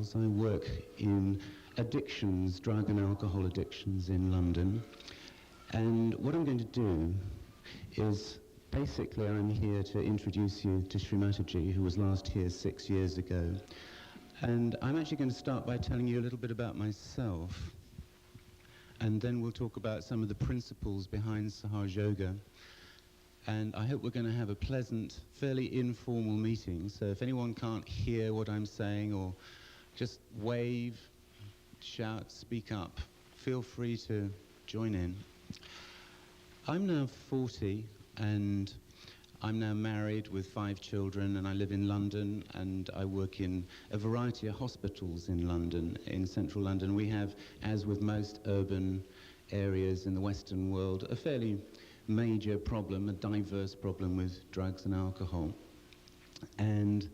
Miles. I work in addictions, drug and alcohol addictions in London. And what I'm going to do is, basically I'm here to introduce you to Srimataji, who was last here 6 years ago. And I'm actually going to start by telling you a little bit about myself. And then we'll talk about some of the principles behind Sahaj Yoga. And I hope we're going to have a pleasant, fairly informal meeting. So if anyone can't hear what I'm saying, or just wave, shout, speak up, feel free to join in. I'm now 40, and I'm now married with 5 children, and I live in London, and I work in a variety of hospitals in London, in central London. We have, as with most urban areas in the Western world, a fairly major problem, a diverse problem with drugs and alcohol. And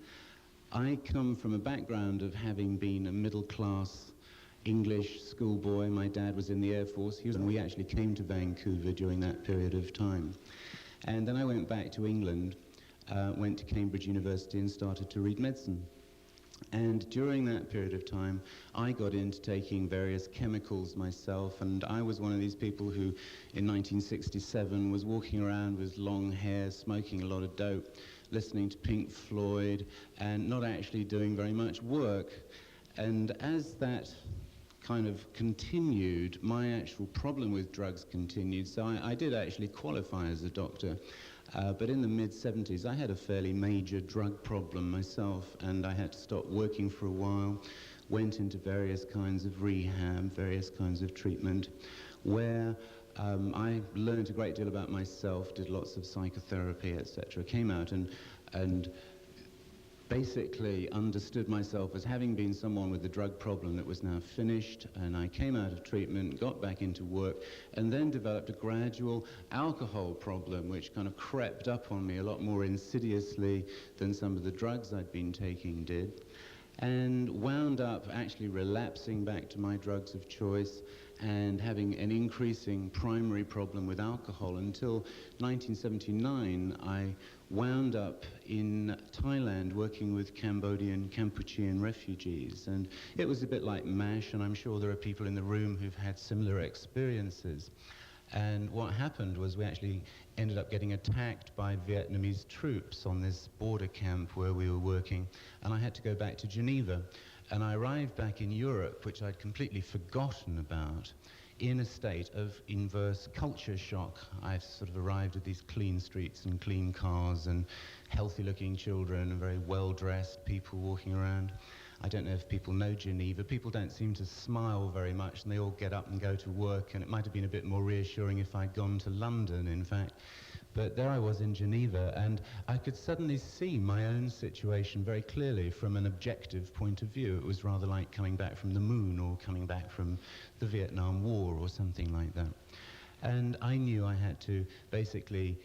I come from a background of having been a middle-class English schoolboy. My dad was in the Air Force, and we actually came to Vancouver during that period of time. And then I went back to England, went to Cambridge University and started to read medicine. And during that period of time, I got into taking various chemicals myself, and I was one of these people who, in 1967, was walking around with long hair, smoking a lot of dope, listening to Pink Floyd, and not actually doing very much work. And as that kind of continued, my actual problem with drugs continued. So I did actually qualify as a doctor. But in the mid-70s, I had a fairly major drug problem myself, and I had to stop working for a while, went into various kinds of rehab, various kinds of treatment, where I learned a great deal about myself, did lots of psychotherapy, etc., came out and basically understood myself as having been someone with a drug problem that was now finished, and I came out of treatment, got back into work, and then developed a gradual alcohol problem which kind of crept up on me a lot more insidiously than some of the drugs I'd been taking did, and wound up actually relapsing back to my drugs of choice and having an increasing primary problem with alcohol until 1979. I wound up in Thailand working with Cambodian, Kampuchean refugees, and it was a bit like MASH, and I'm sure there are people in the room who've had similar experiences. And what happened was we actually ended up getting attacked by Vietnamese troops on this border camp where we were working, and I had to go back to Geneva. And I arrived back in Europe, which I'd completely forgotten about, in a state of inverse culture shock. I've sort of arrived at these clean streets and clean cars and healthy-looking children and very well-dressed people walking around. I don't know if people know Geneva. People don't seem to smile very much, and they all get up and go to work, and it might have been a bit more reassuring if I'd gone to London, in fact. But there I was in Geneva, and I could suddenly see my own situation very clearly from an objective point of view. It was rather like coming back from the moon or coming back from the Vietnam War or something like that. And I knew I had to basically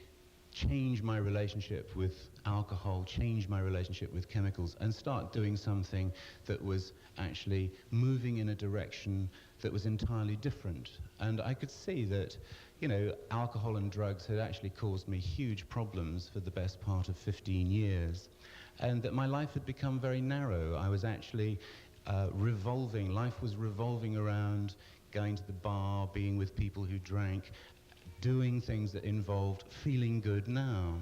change my relationship with alcohol, change my relationship with chemicals, and start doing something that was actually moving in a direction that was entirely different. And I could see that, you know, alcohol and drugs had actually caused me huge problems for the best part of 15 years, and that my life had become very narrow. I was actually life was revolving around going to the bar, being with people who drank, doing things that involved feeling good now.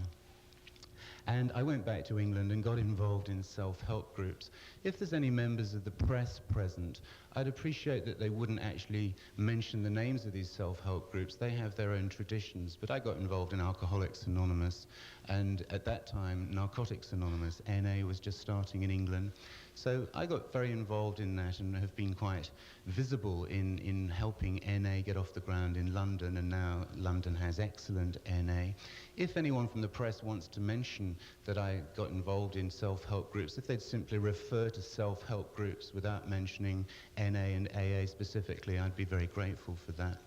And I went back to England and got involved in self-help groups. If there's any members of the press present, I'd appreciate that they wouldn't actually mention the names of these self-help groups. They have their own traditions. But I got involved in Alcoholics Anonymous, and at that time, Narcotics Anonymous, NA, was just starting in England. So I got very involved in that and have been quite visible in helping NA get off the ground in London, and now London has excellent NA. If anyone from the press wants to mention that I got involved in self-help groups, if they'd simply refer to self-help groups without mentioning NA and AA specifically, I'd be very grateful for that.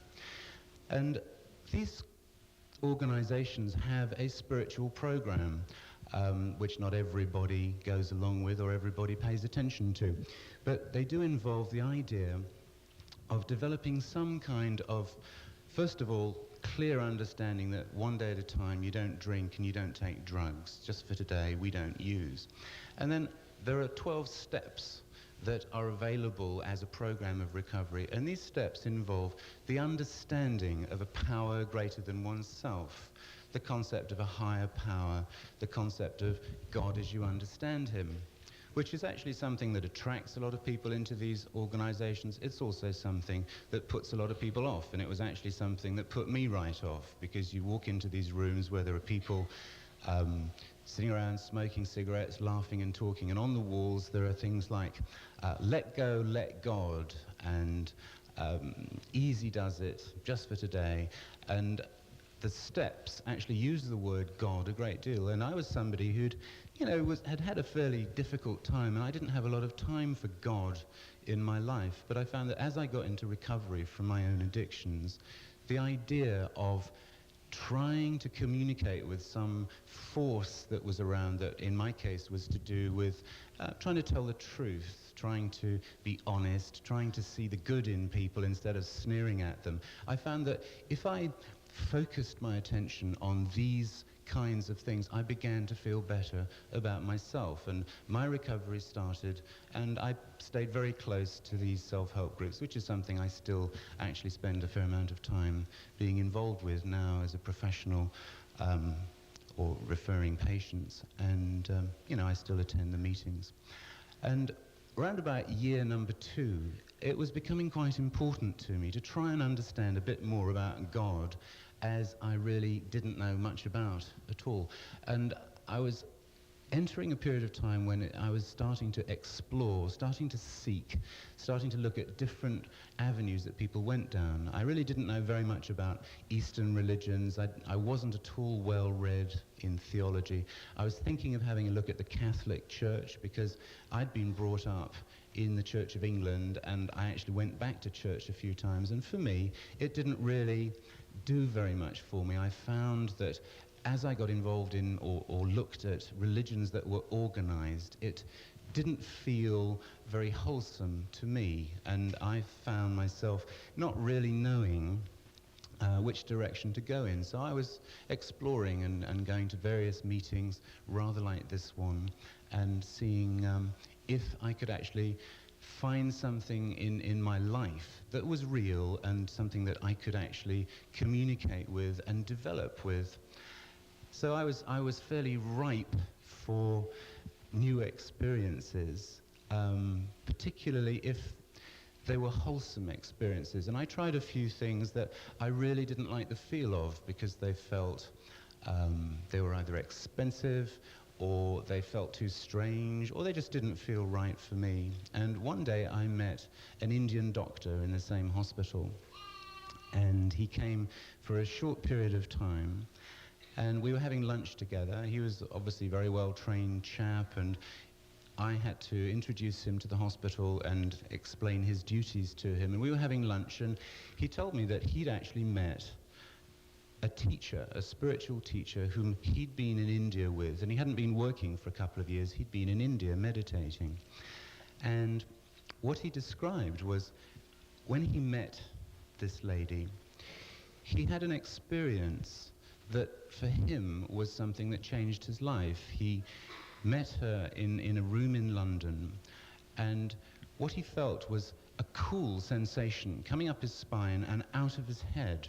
And these organizations have a spiritual program, which not everybody goes along with or everybody pays attention to. But they do involve the idea of developing some kind of, first of all, clear understanding that one day at a time you don't drink and you don't take drugs. Just for today, we don't use. And then there are 12 steps that are available as a program of recovery. And these steps involve the understanding of a power greater than oneself, the concept of a higher power, the concept of God as you understand him, which is actually something that attracts a lot of people into these organizations. It's also something that puts a lot of people off, and it was actually something that put me right off, because you walk into these rooms where there are people sitting around smoking cigarettes, laughing and talking, and on the walls there are things like let go, let God, and easy does it, just for today. And the steps actually use the word God a great deal. And I was somebody who'd, had had a fairly difficult time, and I didn't have a lot of time for God in my life. But I found that as I got into recovery from my own addictions, the idea of trying to communicate with some force that was around, that in my case was to do with trying to tell the truth, trying to be honest, trying to see the good in people instead of sneering at them. I found that if I focused my attention on these kinds of things, I began to feel better about myself, and my recovery started, and I stayed very close to these self-help groups, which is something I still actually spend a fair amount of time being involved with now as a professional or referring patients, and I still attend the meetings. And around about year number 2, it was becoming quite important to me to try and understand a bit more about God, as I really didn't know much about at all. And I was entering a period of time when I was starting to explore, starting to seek, starting to look at different avenues that people went down. I really didn't know very much about Eastern religions. I wasn't at all well read in theology. I was thinking of having a look at the Catholic Church, because I'd been brought up in the Church of England, and I actually went back to church a few times, and for me it didn't really do very much for me. I found that as I got involved in or looked at religions that were organized, it didn't feel very wholesome to me, and I found myself not really knowing which direction to go in. So I was exploring and going to various meetings, rather like this one, and seeing if I could actually find something in my life that was real and something that I could actually communicate with and develop with. So I was fairly ripe for new experiences, particularly if they were wholesome experiences. And I tried a few things that I really didn't like the feel of, because they felt they were either expensive, or they felt too strange, or they just didn't feel right for me. And one day I met an Indian doctor in the same hospital, and he came for a short period of time, and we were having lunch together. He was obviously a very well-trained chap, and I had to introduce him to the hospital and explain his duties to him. And we were having lunch, and he told me that he'd actually met a teacher, a spiritual teacher, whom he'd been in India with, and he hadn't been working for a couple of years. He'd been in India meditating. And what he described was, when he met this lady, he had an experience that for him was something that changed his life. He met her in a room in London, and what he felt was a cool sensation coming up his spine and out of his head.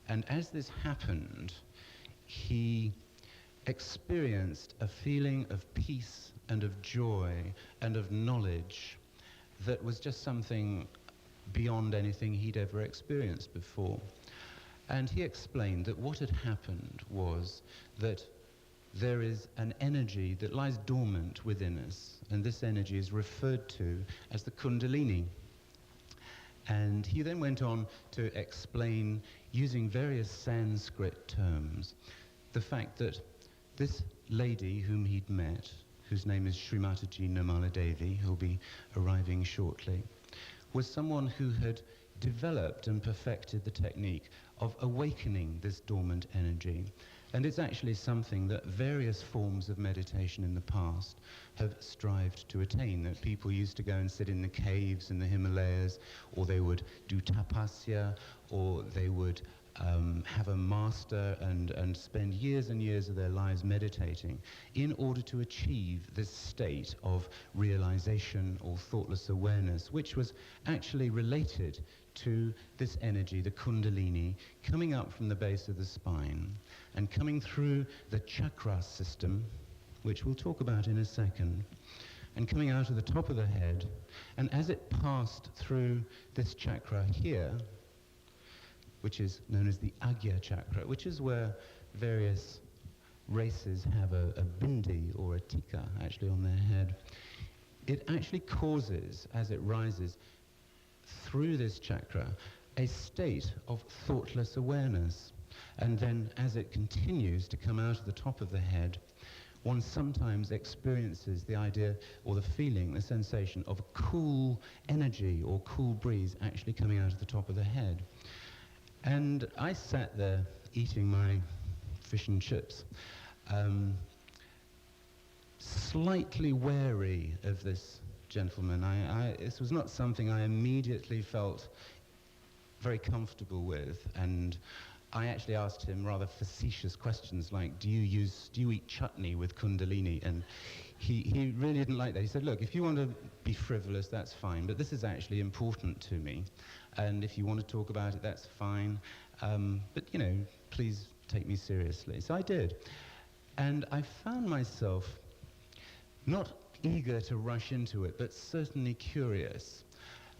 And as this happened, he experienced a feeling of peace and of joy and of knowledge that was just something beyond anything he'd ever experienced before. And he explained that what had happened was that there is an energy that lies dormant within us, and this energy is referred to as the Kundalini. And he then went on to explain, using various Sanskrit terms, the fact that this lady whom he'd met, whose name is Srimataji Nirmala Devi, who'll be arriving shortly, was someone who had developed and perfected the technique of awakening this dormant energy. And it's actually something that various forms of meditation in the past have strived to attain, that people used to go and sit in the caves in the Himalayas, or they would do tapasya, or they would have a master and spend years and years of their lives meditating in order to achieve this state of realization or thoughtless awareness, which was actually related to this energy, the kundalini, coming up from the base of the spine and coming through the chakra system, which we'll talk about in a second, and coming out of the top of the head. And as it passed through this chakra here, which is known as the Agya chakra, which is where various races have a bindi or a tika actually on their head, it actually causes, as it rises through this chakra, a state of thoughtless awareness. And then as it continues to come out of the top of the head, one sometimes experiences the idea or the feeling, the sensation of a cool energy or cool breeze actually coming out of the top of the head. And I sat there eating my fish and chips, slightly wary of this gentleman. This was not something I immediately felt very comfortable with, and I actually asked him rather facetious questions like, do you eat chutney with kundalini? And he really didn't like that. He said, look, if you want to be frivolous, that's fine, but this is actually important to me. And if you want to talk about it, that's fine. But, you know, please take me seriously. So I did. And I found myself not eager to rush into it, but certainly curious.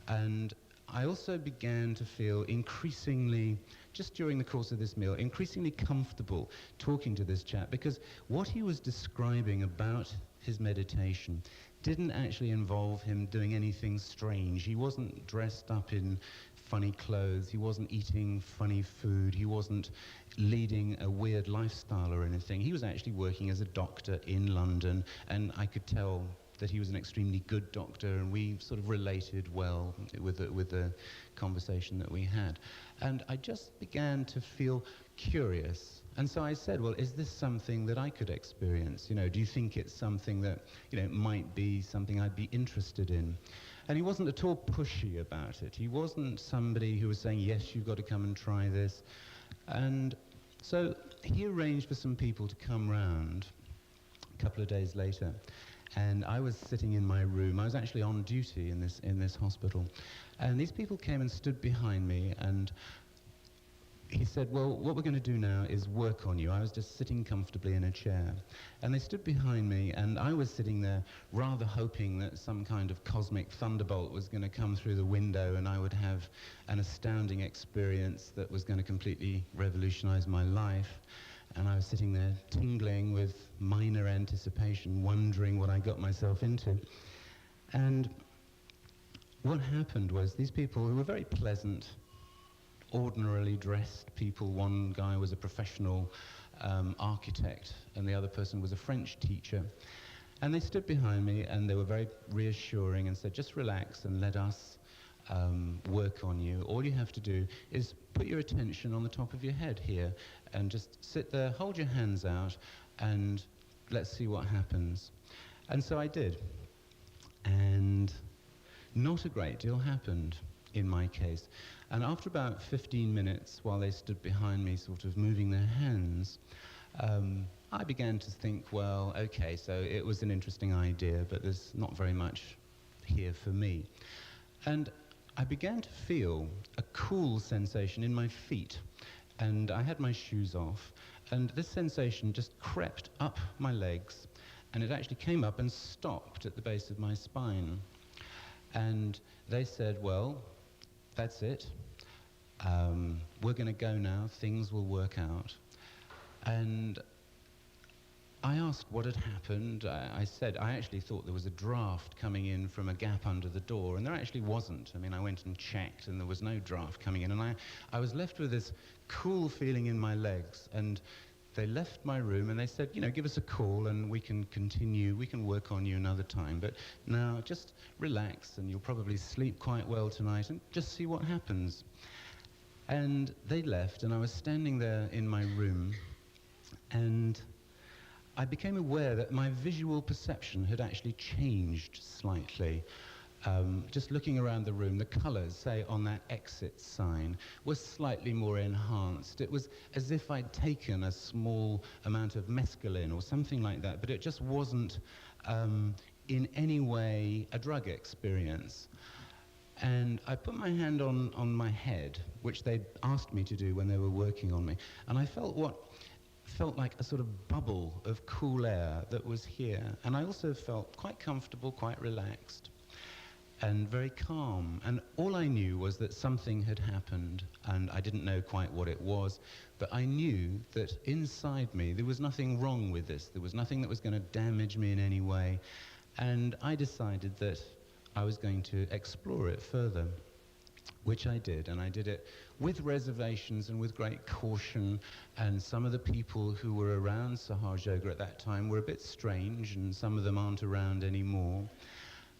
And I also began to feel increasingly, just during the course of this meal, increasingly comfortable talking to this chap, because what he was describing about his meditation didn't actually involve him doing anything strange. He wasn't dressed up in funny clothes, he wasn't eating funny food, he wasn't leading a weird lifestyle or anything. He was actually working as a doctor in London, and I could tell that he was an extremely good doctor, and we sort of related well with the conversation that we had. And I just began to feel curious. And so I said, well, is this something that I could experience? You know, do you think it's something that, you know, might be something I'd be interested in? And he wasn't at all pushy about it. He wasn't somebody who was saying, yes, you've got to come and try this. And so he arranged for some people to come round a couple of days later. And I was sitting in my room. I was actually on duty in this hospital. And these people came and stood behind me, and he said, well, what we're going to do now is work on you. I was just sitting comfortably in a chair. And they stood behind me, and I was sitting there rather hoping that some kind of cosmic thunderbolt was going to come through the window and I would have an astounding experience that was going to completely revolutionize my life. And I was sitting there tingling with minor anticipation, wondering what I got myself into. And what happened was these people who were very pleasant, ordinarily dressed people. One guy was a professional architect, and the other person was a French teacher. And they stood behind me, and they were very reassuring and said, just relax and let us work on you. All you have to do is put your attention on the top of your head here and just sit there, hold your hands out, and let's see what happens. And so I did. And not a great deal happened in my case. And after about 15 minutes, while they stood behind me sort of moving their hands, I began to think, well, okay, so it was an interesting idea, but there's not very much here for me. And I began to feel a cool sensation in my feet, and I had my shoes off, and this sensation just crept up my legs, and it actually came up and stopped at the base of my spine. And they said, well, that's it. We're going to go now. Things will work out. And I asked what had happened. I said I actually thought there was a draft coming in from a gap under the door, and there actually wasn't. I mean, I went and checked, and there was no draft coming in, and I was left with this cool feeling in my legs. And they left my room, and they said, you know, give us a call, and we can continue, we can work on you another time. But now, just relax, and you'll probably sleep quite well tonight, and just see what happens. And they left, and I was standing there in my room, and I became aware that my visual perception had actually changed slightly. just looking around the room, the colours, say, on that exit sign, were slightly more enhanced. It was as if I'd taken a small amount of mescaline or something like that, but it just wasn't in any way a drug experience. And I put my hand on my head, which they'd asked me to do when they were working on me, and I felt what felt like a sort of bubble of cool air that was here. And I also felt quite comfortable, quite relaxed, and very calm. And all I knew was that something had happened, and I didn't know quite what it was, but I knew that inside me there was nothing wrong with this. There was nothing that was going to damage me in any way. And I decided that I was going to explore it further, which I did, and I did it with reservations and with great caution. And some of the people who were around Sahaj Yoga at that time were a bit strange, and some of them aren't around anymore.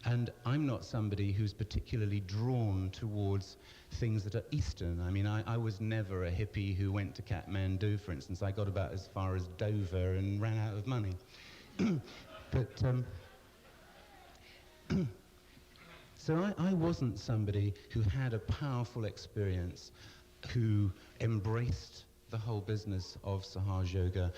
And I'm not somebody who's particularly drawn towards things that are Eastern. I mean, I was never a hippie who went to Kathmandu, for instance. I got about as far as Dover and ran out of money. But so I wasn't somebody who had a powerful experience, who embraced the whole business of Sahaj Yoga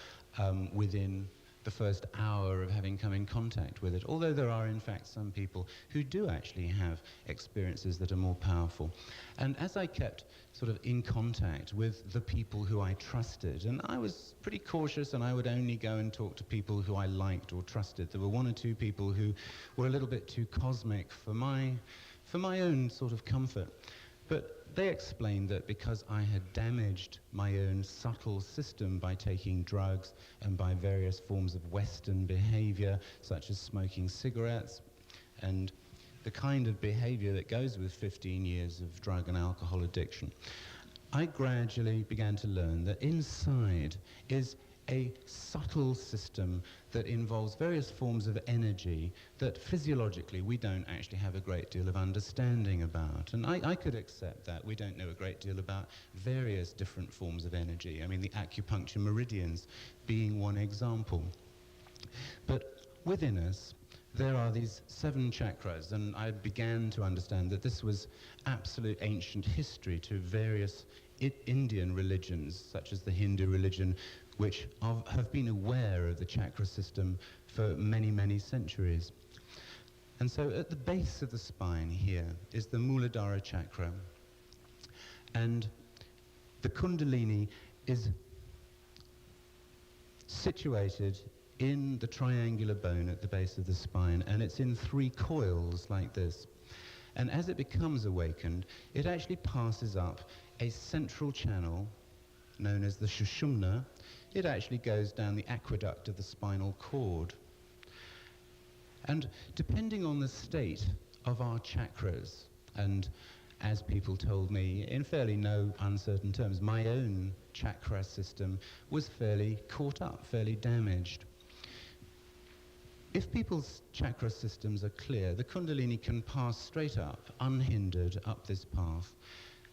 within the first hour of having come in contact with it, although there are in fact some people who do actually have experiences that are more powerful. And as I kept sort of in contact with the people who I trusted, and I was pretty cautious, and I would only go and talk to people who I liked or trusted. There were one or two people who were a little bit too cosmic for my own sort of comfort. But they explained that because I had damaged my own subtle system by taking drugs and by various forms of Western behavior, such as smoking cigarettes, and the kind of behavior that goes with 15 years of drug and alcohol addiction, I gradually began to learn that inside is a subtle system that involves various forms of energy that physiologically we don't actually have a great deal of understanding about. And I could accept that. We don't know a great deal about various different forms of energy. I mean, the acupuncture meridians being one example. But within us, there are these 7 chakras, and I began to understand that this was absolute ancient history to various Indian religions, such as the Hindu religion, which have been aware of the chakra system for many, many centuries. And so at the base of the spine here is the Muladhara chakra. And the Kundalini is situated in the triangular bone at the base of the spine, and it's in 3 coils like this. And as it becomes awakened, it actually passes up a central channel known as the Sushumna. It actually goes down the aqueduct of the spinal cord. And depending on the state of our chakras, and as people told me in fairly no uncertain terms, my own chakra system was fairly caught up, fairly damaged. If people's chakra systems are clear, the Kundalini can pass straight up, unhindered, up this path.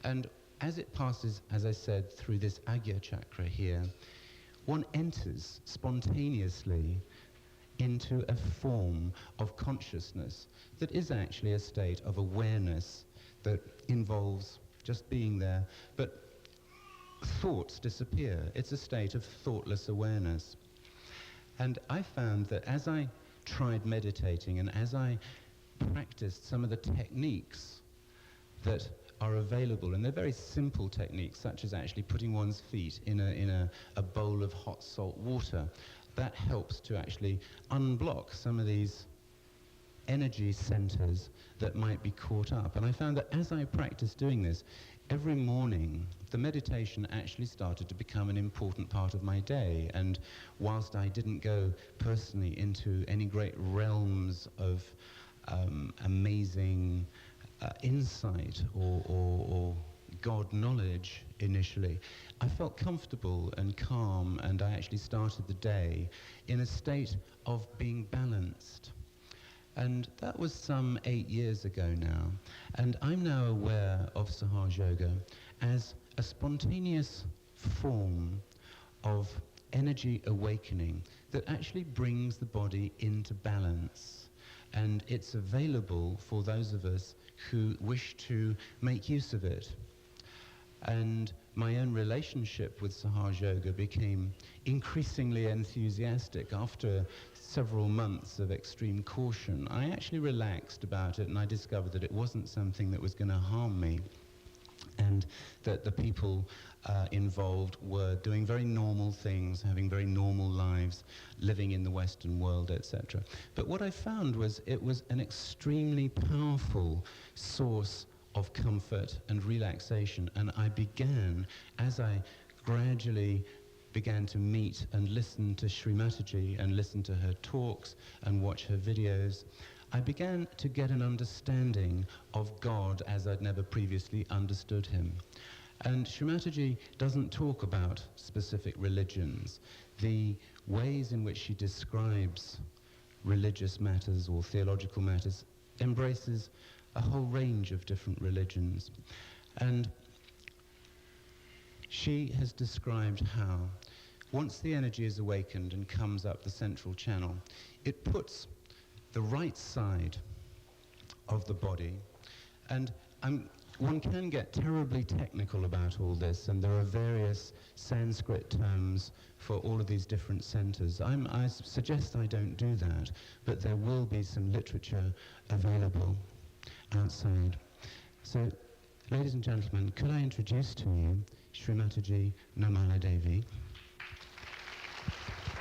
And as it passes, as I said, through this Agya chakra here, one enters spontaneously into a form of consciousness that is actually a state of awareness that involves just being there, but thoughts disappear. It's a state of thoughtless awareness. And I found that as I tried meditating and as I practiced some of the techniques that are available, and they're very simple techniques, such as actually putting one's feet in a bowl of hot salt water, that helps to actually unblock some of these energy centers that might be caught up. And I found that as I practiced doing this, every morning the meditation actually started to become an important part of my day. And whilst I didn't go personally into any great realms of amazing insight or God knowledge initially, I felt comfortable and calm, and I actually started the day in a state of being balanced. And that was some 8 years ago now. And I'm now aware of Sahaj Yoga as a spontaneous form of energy awakening that actually brings the body into balance. and it's available for those of us who wish to make use of it. And my own relationship with Sahaj Yoga became increasingly enthusiastic. After several months of extreme caution, I actually relaxed about it, and I discovered that it wasn't something that was going to harm me, and that the people involved were doing very normal things, having very normal lives, living in the Western world, etc. But what I found was it was an extremely powerful source of comfort and relaxation, and I began, as I gradually began to meet and listen to Sri Mataji and listen to her talks and watch her videos, I began to get an understanding of God as I'd never previously understood him. And Sri Mataji doesn't talk about specific religions. The ways in which she describes religious matters or theological matters embraces a whole range of different religions. And she has described how once the energy is awakened and comes up the central channel, it puts the right side of the body, and one can get terribly technical about all this, and there are various Sanskrit terms for all of these different centers. I suggest I don't do that, but there will be some literature available outside. So, ladies and gentlemen, could I introduce to you Sri Mataji Nirmala Devi?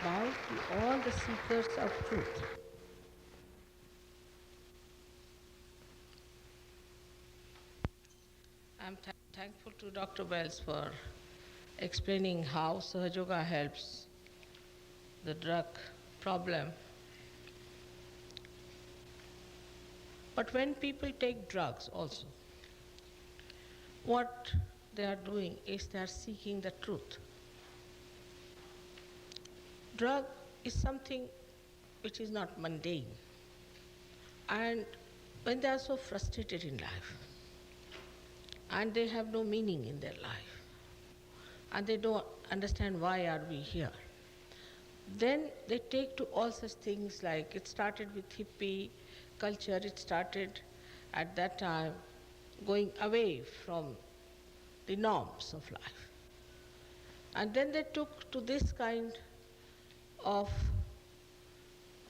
Bow to all the seekers of truth. I'm thankful to Dr. Wells for explaining how Sahaj Yoga helps the drug problem. But when people take drugs also, what they are doing is they are seeking the truth. Drug is something which is not mundane. And when they are so frustrated in life, and they have no meaning in their life, and they don't understand why are we here, then they take to all such things like, it started with hippie culture, it started at that time going away from the norms of life. And then they took to this kind of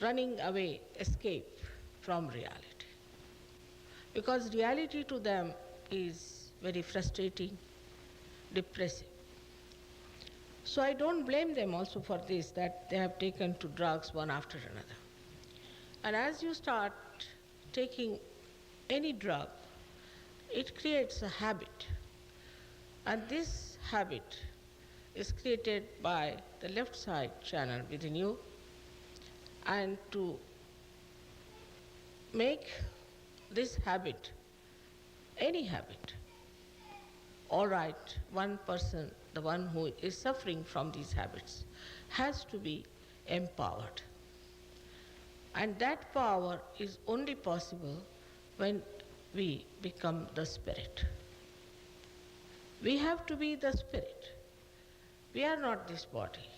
running away, escape from reality. Because reality to them is very frustrating, depressive. So I don't blame them also for this, that they have taken to drugs one after another. And as you start taking any drug, it creates a habit. And this habit is created by the left side channel within you. And to make this habit, any habit, all right, one person, the one who is suffering from these habits, has to be empowered. And that power is only possible when we become the spirit. We have to be the spirit. We are not this body.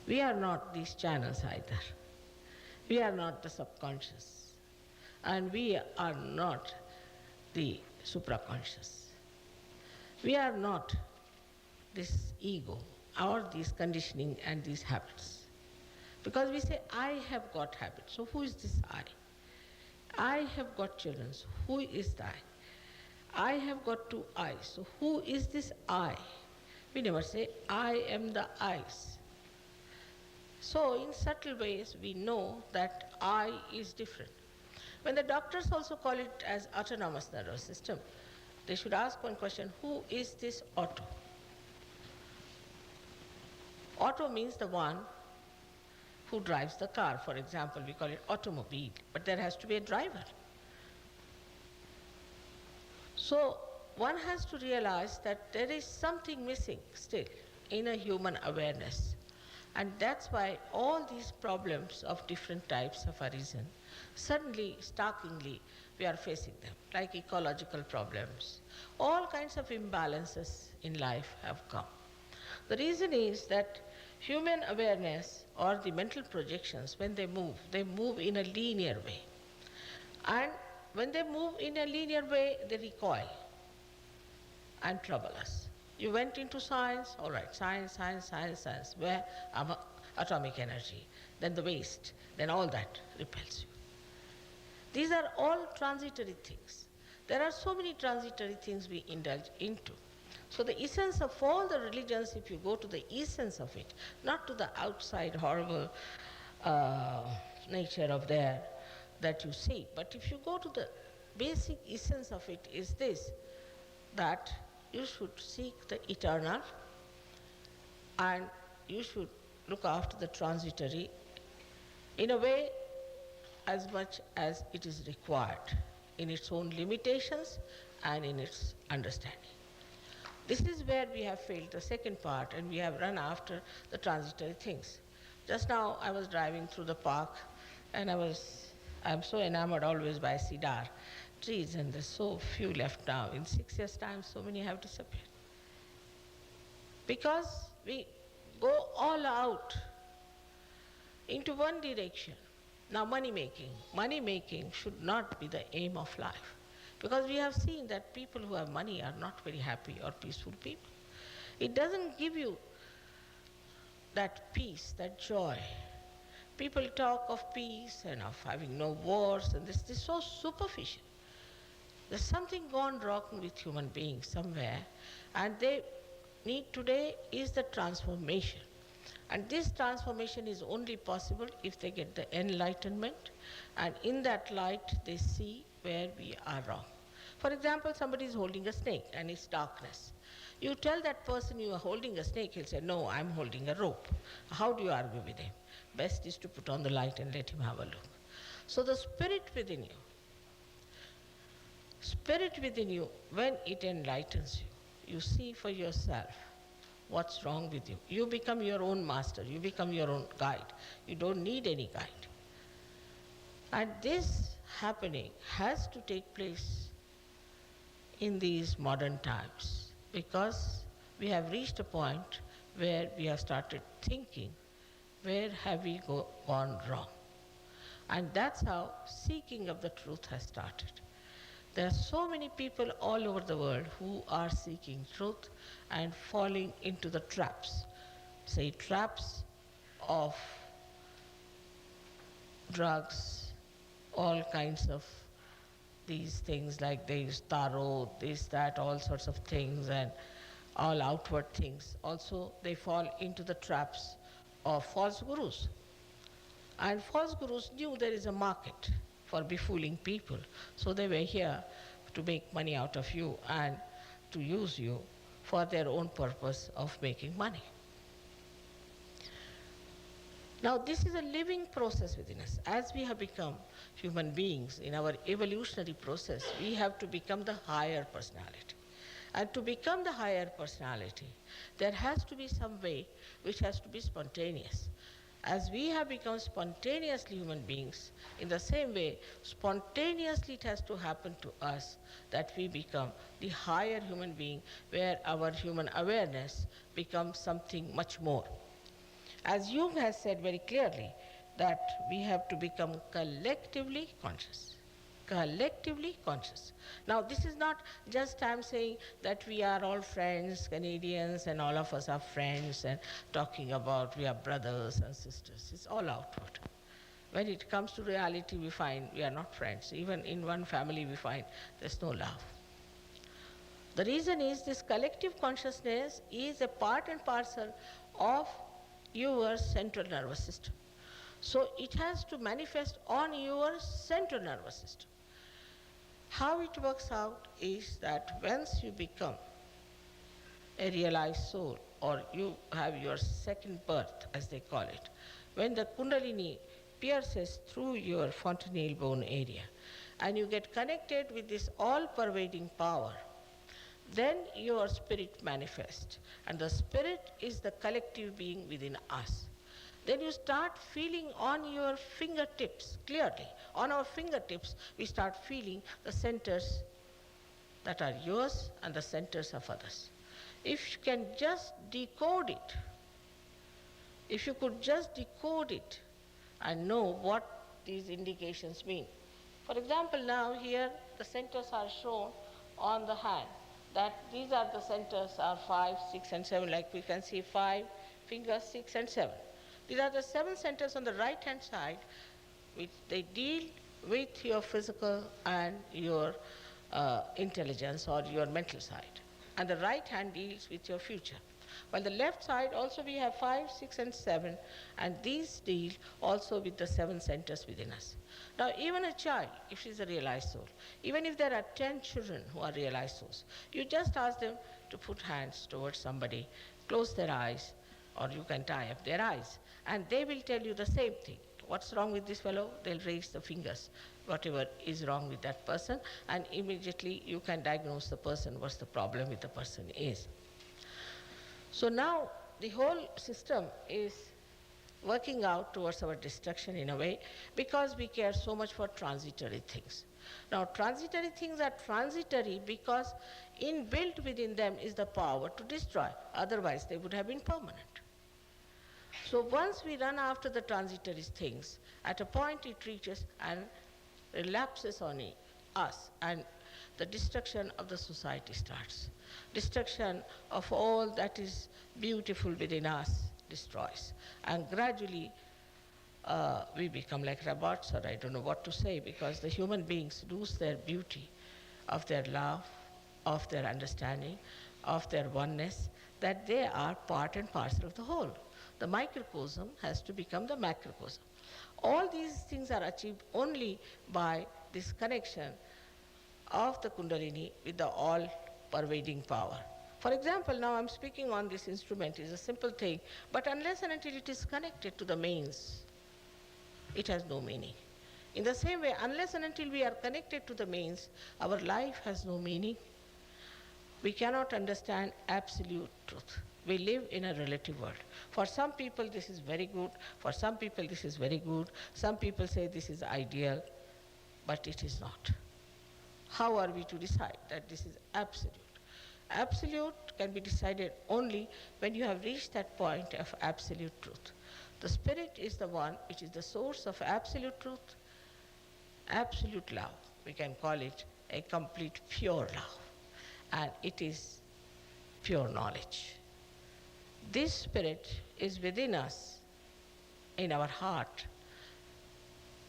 We are not these channels either. We are not the subconscious. And we are not the supraconscious. We are not this ego or these conditioning and these habits. Because we say, I have got habits. So who is this I? I have got children. So who is the I? I have got two eyes. So who is this I? We never say, I am the eyes. So in subtle ways, we know that I is different. When the doctors also call it as autonomous nervous system, they should ask one question, who is this auto? Auto means the one who drives the car. For example, we call it automobile, but there has to be a driver. So one has to realize that there is something missing still in a human awareness. And that's why all these problems of different types have arisen. Suddenly, starkly, we are facing them, like ecological problems. All kinds of imbalances in life have come. The reason is that human awareness or the mental projections, when they move in a linear way. And when they move in a linear way, they recoil and trouble us. You went into science, all right, science, where atomic energy, then the waste, then all that repels you. These are all transitory things. There are so many transitory things we indulge into. So the essence of all the religions, if you go to the essence of it, not to the outside horrible nature of there that you see, but if you go to the basic essence of it, is this, that you should seek the eternal and you should look after the transitory in a way as much as it is required in its own limitations and in its understanding. This is where we have failed the second part, and we have run after the transitory things. Just now I was driving through the park and I'm so enamored always by cedar trees, and there's so few left now. In 6 years' time, so many have disappeared. Because we go all out into one direction. Now money making should not be the aim of life. Because we have seen that people who have money are not very happy or peaceful people. It doesn't give you that peace, that joy. People talk of peace and of having no wars, and this is so superficial. There's something gone wrong with human beings somewhere, and they need today is the transformation. And this transformation is only possible if they get the enlightenment, and in that light they see where we are wrong. For example, somebody is holding a snake and it's darkness. You tell that person you are holding a snake, he'll say, no, I'm holding a rope. How do you argue with him? Best is to put on the light and let him have a look. So the spirit within you, when it enlightens you, you see for yourself what's wrong with you. You become your own master, you become your own guide. You don't need any guide. And this happening has to take place in these modern times, because we have reached a point where we have started thinking, where have we gone wrong? And that's how seeking of the truth has started. There are so many people all over the world who are seeking truth and falling into the traps, say traps of drugs, all kinds of these things, like they use tarot, this, that, all sorts of things, and all outward things. Also, they fall into the traps of false gurus. And false gurus knew there is a market for befooling people, so they were here to make money out of you and to use you for their own purpose of making money. Now, this is a living process within us. As we have become human beings in our evolutionary process, we have to become the higher personality. And to become the higher personality, there has to be some way which has to be spontaneous. As we have become spontaneously human beings, in the same way, spontaneously it has to happen to us that we become the higher human being, where our human awareness becomes something much more. As Jung has said very clearly, that we have to become collectively conscious. Collectively conscious. Now, this is not just I'm saying that we are all friends, Canadians, and all of us are friends, and talking about we are brothers and sisters. It's all outward. When it comes to reality, we find we are not friends. Even in one family, we find there's no love. The reason is this collective consciousness is a part and parcel of your central nervous system. So it has to manifest on your central nervous system. How it works out is that once you become a realized soul, or you have your second birth, as they call it, when the Kundalini pierces through your fontanelle bone area, and you get connected with this all-pervading power, then your spirit manifests. And the spirit is the collective being within us. Then you start feeling on your fingertips, clearly. On our fingertips, we start feeling the centers that are yours and the centers of others. If you can just decode it, If you could just decode it and know what these indications mean. For example, now here the centers are shown on the hand, that these are the centers are 5, 6 and 7, like we can see 5 fingers, 6 and 7. These are the 7 centers on the right hand side which they deal with your physical and your intelligence or your mental side. And the right hand deals with your future. While the left side also we have 5, 6 and 7, and these deal also with the 7 centers within us. Now even a child, if she is a realized soul, even if there are 10 children who are realized souls, you just ask them to put hands towards somebody, close their eyes, or you can tie up their eyes, and they will tell you the same thing. What's wrong with this fellow? They'll raise the fingers, whatever is wrong with that person, and immediately you can diagnose the person, what the problem with the person is. So now the whole system is working out towards our destruction in a way because we care so much for transitory things. Now transitory things are transitory because inbuilt within them is the power to destroy, otherwise they would have been permanent. So once we run after the transitory things, at a point it reaches and relapses on us, and the destruction of the society starts. Destruction of all that is beautiful within us destroys. And gradually we become like robots, or I don't know what to say, because the human beings lose their beauty of their love, of their understanding, of their oneness, that they are part and parcel of the whole. The microcosm has to become the macrocosm. All these things are achieved only by this connection of the Kundalini with the all-pervading power. For example, now I'm speaking on this instrument, it's a simple thing, but unless and until it is connected to the mains, it has no meaning. In the same way, unless and until we are connected to the mains, our life has no meaning. We cannot understand absolute truth. We live in a relative world. For some people this is very good, for some people this is very good, some people say this is ideal, but it is not. How are we to decide that this is absolute? Absolute can be decided only when you have reached that point of absolute truth. The spirit is the one which is the source of absolute truth, absolute love. We can call it a complete pure love, and it is pure knowledge. This spirit is within us, in our heart.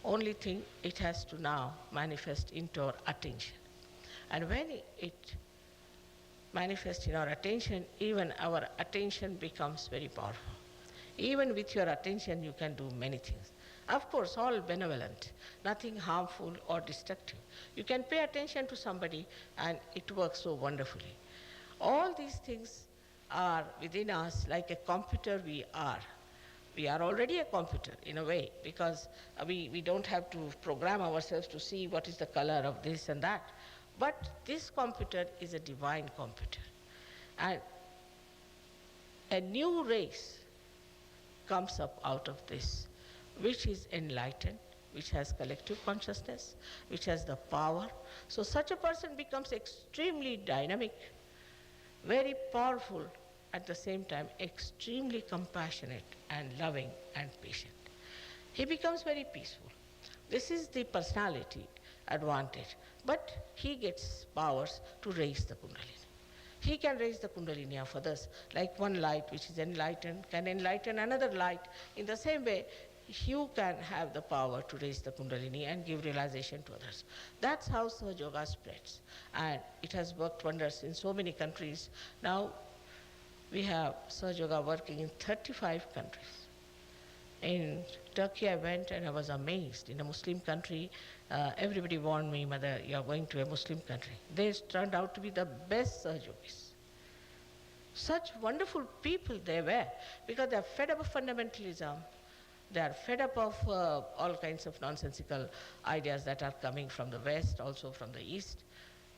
Only thing, it has to now manifest into our attention. And when it manifests in our attention, even our attention becomes very powerful. Even with your attention you can do many things. Of course, all benevolent, nothing harmful or destructive. You can pay attention to somebody and it works so wonderfully. All these things are within us like a computer we are. We are already a computer in a way, because we don't have to program ourselves to see what is the color of this and that. But this computer is a divine computer. And a new race comes up out of this, which is enlightened, which has collective consciousness, which has the power. So such a person becomes extremely dynamic, very powerful, at the same time extremely compassionate and loving and patient. He becomes very peaceful. This is the personality advantage. But he gets powers to raise the Kundalini. He can raise the Kundalini of others, like one light which is enlightened can enlighten another light. In the same way, you can have the power to raise the Kundalini and give realization to others. That's how Sahaja Yoga spreads. And it has worked wonders in so many countries. Now we have Sahaja Yoga working in 35 countries. In Turkey I went and I was amazed. In a Muslim country, everybody warned me, Mother, you are going to a Muslim country. They turned out to be the best Sahaja Yogis. Such wonderful people they were, because they are fed up of fundamentalism. They are fed up of all kinds of nonsensical ideas that are coming from the West, also from the East,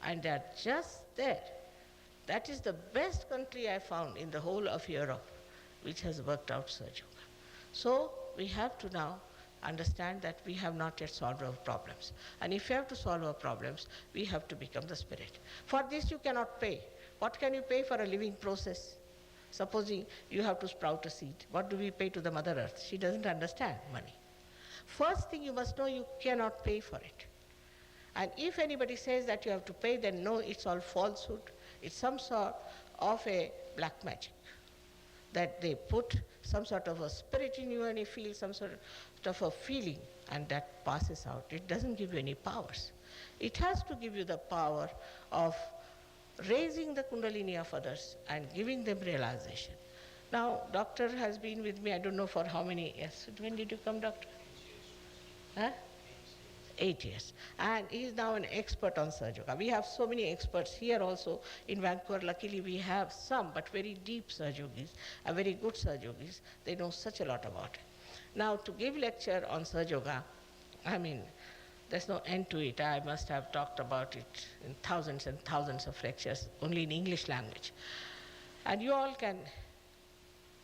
and they are just there. That is the best country I found in the whole of Europe, which has worked out Sahaja Yoga. So we have to now understand that we have not yet solved our problems. And if we have to solve our problems, we have to become the spirit. For this you cannot pay. What can you pay for a living process? Supposing you have to sprout a seed, what do we pay to the Mother Earth? She doesn't understand money. First thing you must know, you cannot pay for it. And if anybody says that you have to pay, then no, it's all falsehood. It's some sort of a black magic, that they put some sort of a spirit in you and you feel some sort of a feeling, and that passes out. It doesn't give you any powers. It has to give you the power of raising the Kundalini of others and giving them realization. Now, doctor has been with me, I don't know for how many years. When did you come, doctor? Huh? 8 years. And he is now an expert on Sahaja Yoga. We have so many experts here also in Vancouver. Luckily we have some, but very deep Sahaja Yogis, very good Sahaja Yogis. They know such a lot about it. Now to give lecture on Sahaja Yoga, I mean, there's no end to it. I must have talked about it in thousands and thousands of lectures, only in English language. And you all can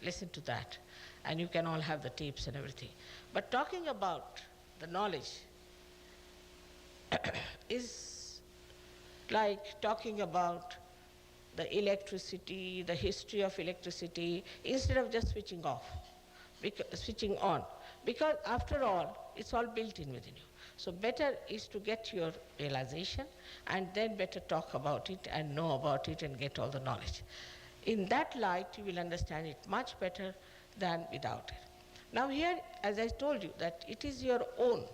listen to that, and you can all have the tapes and everything. But talking about the knowledge is like talking about the electricity, the history of electricity, instead of just switching off, switching on. Because after all, it's all built in within you. So better is to get your realization, and then better talk about it and know about it and get all the knowledge. In that light, you will understand it much better than without it. Now here, as I told you, that it is your own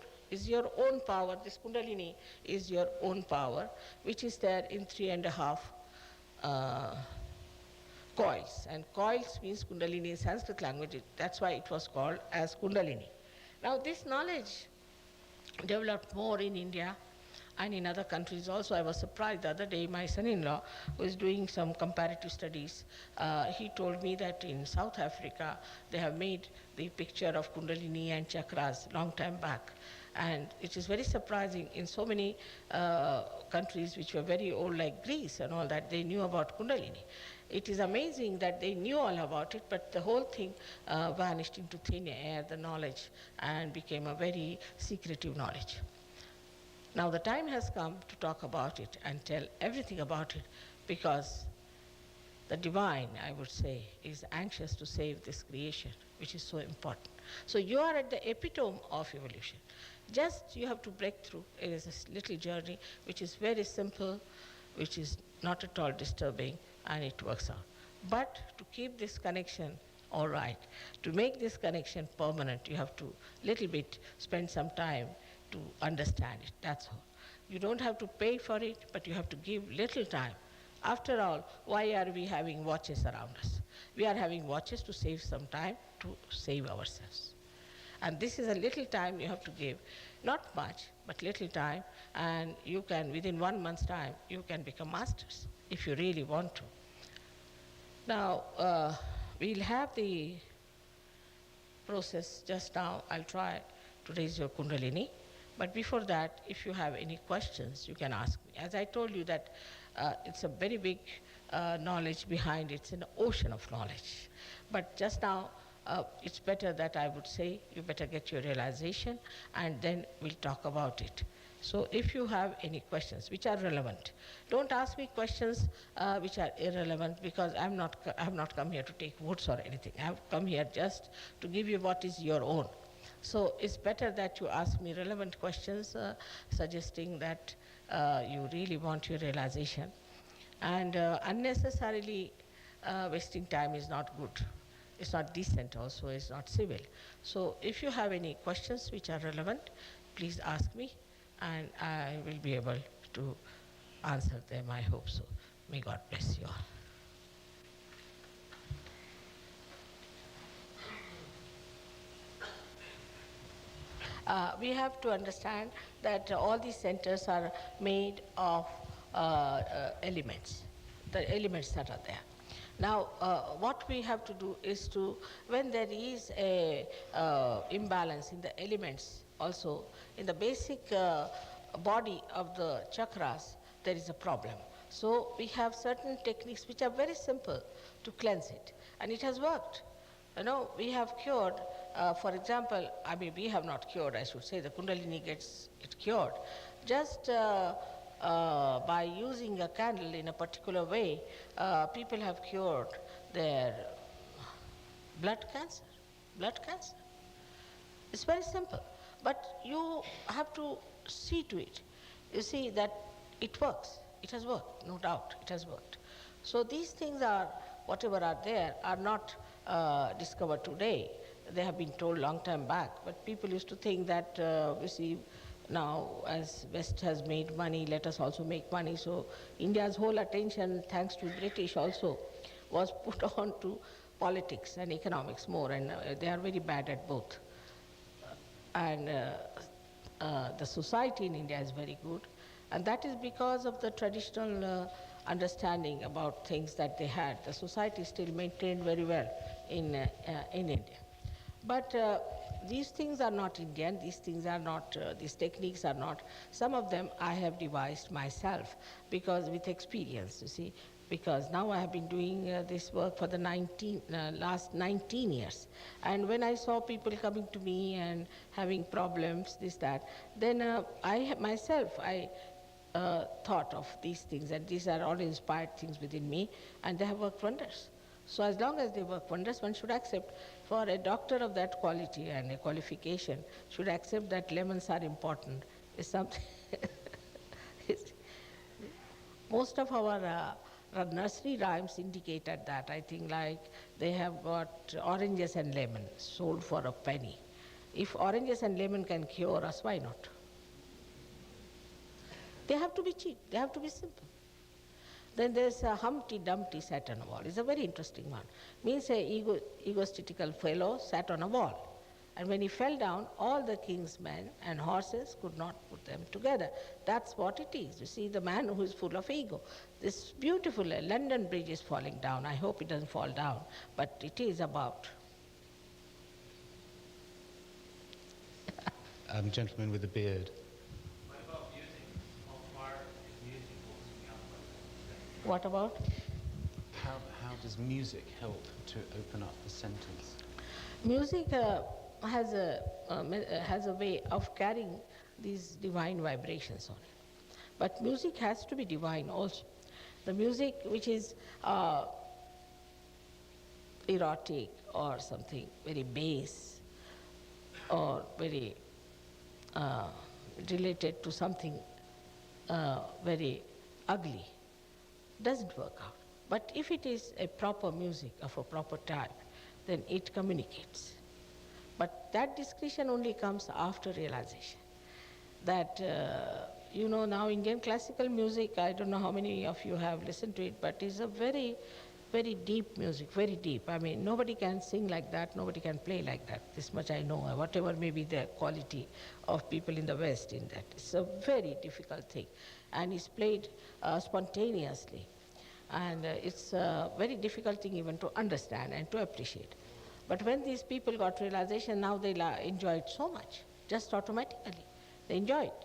power. This Kundalini is your own power, which is there in 3.5 coils. And coils means Kundalini in Sanskrit language. That's why it was called as Kundalini. Now this knowledge developed more in India and in other countries also. I was surprised the other day, my son-in-law was doing some comparative studies. He told me that in South Africa, they have made the picture of Kundalini and chakras long time back. And it is very surprising, in so many countries which were very old, like Greece and all that, they knew about Kundalini. It is amazing that they knew all about it, but the whole thing vanished into thin air, the knowledge, and became a very secretive knowledge. Now the time has come to talk about it and tell everything about it, because the divine, I would say, is anxious to save this creation, which is so important. So you are at the epitome of evolution. Just you have to break through. It is a little journey which is very simple, which is not at all disturbing, and it works out. But to keep this connection all right, to make this connection permanent, you have to little bit spend some time to understand it, that's all. You don't have to pay for it, but you have to give little time. After all, why are we having watches around us? We are having watches to save some time, to save ourselves. And this is a little time you have to give. Not much, but little time, and you can, within 1 month's time, you can become masters, if you really want to. Now, we'll have the process just now. I'll try to raise your Kundalini. But before that, if you have any questions, you can ask me. As I told you that it's a very big knowledge behind it. It's an ocean of knowledge. But just now, it's better that I would say you better get your realization, and then we'll talk about it. So if you have any questions which are relevant, don't ask me questions which are irrelevant, because I have not come here to take votes or anything. I have come here just to give you what is your own. So it's better that you ask me relevant questions, suggesting that you really want your realization. And unnecessarily wasting time is not good. It's not decent also, it's not civil. So if you have any questions which are relevant, please ask me, and I will be able to answer them, I hope so. May God bless you all. We have to understand that all these centers are made of elements, the elements that are there. Now, what we have to do is to, when there is a imbalance in the elements, also in the basic body of the chakras, there is a problem. So we have certain techniques which are very simple to cleanse it, and it has worked. You know, we have cured, for example, I mean, we have not cured, I should say, the Kundalini gets it cured. Just by using a candle in a particular way, people have cured their blood cancer. Blood cancer. It's very simple. But you have to see to it. You see that it works. It has worked, no doubt, it has worked. So these things are, whatever are there, are not discovered today. They have been told long time back. But people used to think that, you see, now as West has made money, let us also make money. So India's whole attention, thanks to British also, was put on to politics and economics more, and they are very bad at both. And the society in India is very good, and that is because of the traditional understanding about things that they had. The society is still maintained very well in India. But these things are not Indian, these things are not, these techniques are not. Some of them I have devised myself because with experience, you see, because now I have been doing this work for the last 19 years. And when I saw people coming to me and having problems, this, that, then I thought of these things, and these are all inspired things within me, and they have worked wonders. So as long as they work wonders, one should accept. For a doctor of that quality and a qualification should accept that lemons are important. Is something. Most of our nursery rhymes indicated that. I think like they have got oranges and lemon sold for a penny. If oranges and lemon can cure us, why not? They have to be cheap, they have to be simple. Then there's a Humpty Dumpty sat on a wall. It's a very interesting one. Means a egotistical fellow sat on a wall. And when he fell down, all the king's men and horses could not put them together. That's what it is. You see, the man who is full of ego. This beautiful London Bridge is falling down. I hope it doesn't fall down, but it is about. Gentleman with the beard. What about? How does music help to open up the sentence? Music has a way of carrying these divine vibrations on it. But music has to be divine also. The music which is erotic or something very base or very related to something very ugly doesn't work out. But if it is a proper music of a proper type, then it communicates. But that discretion only comes after realization. That, now Indian classical music, I don't know how many of you have listened to it, but it's a very, very deep music, very deep. I mean, nobody can sing like that, nobody can play like that. This much I know, whatever may be the quality of people in the West in that. It's a very difficult thing. And it's played spontaneously. And it's a very difficult thing even to understand and to appreciate. But when these people got realization, now they enjoy it so much, just automatically. They enjoy it.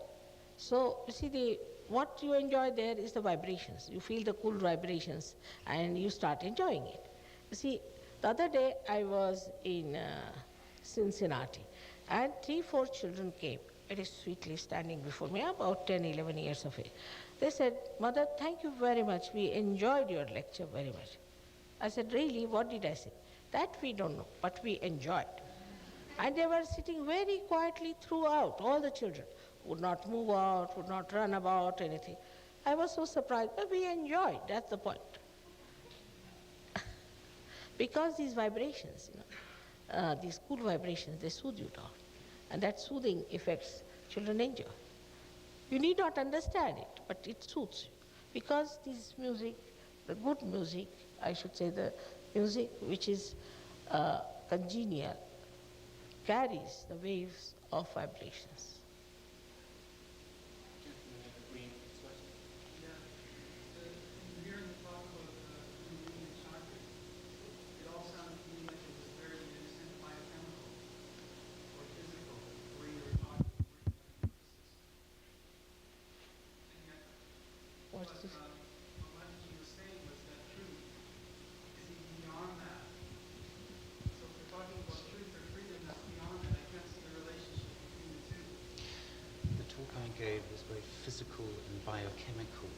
So, you see, what you enjoy there is the vibrations. You feel the cool vibrations and you start enjoying it. You see, the other day I was in Cincinnati and 3-4 children came very sweetly standing before me, about 10, 11 years of age. They said, "Mother, thank you very much. We enjoyed your lecture very much." I said, "Really? What did I say?" "That we don't know, but we enjoyed." And they were sitting very quietly throughout, all the children. Would not move out, would not run about, anything. I was so surprised, but we enjoyed, that's the point. Because these vibrations, these cool vibrations, they soothe you down. And that soothing effects children enjoy. You need not understand it, but it soothes you. Because this music, the good music, I should say the music which is congenial, carries the waves of vibrations. Gave was very physical and biochemical.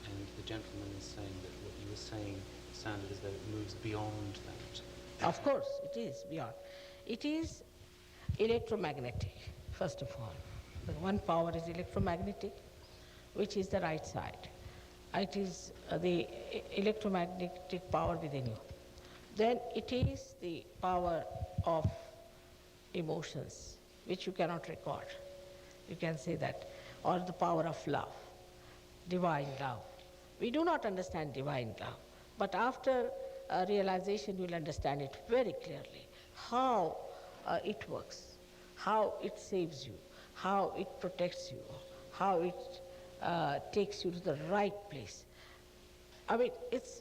and the gentleman is saying that what you were saying sounded as though it moves beyond that. Of course, it is beyond. It is electromagnetic, first of all. The one power is electromagnetic, which is the right side. It is the electromagnetic power within you. Then it is the power of emotions, which you cannot record. You can say that. Or the power of love, divine love. We do not understand divine love, but after realization you will understand it very clearly, how it works, how it saves you, how it protects you, how it takes you to the right place. I mean,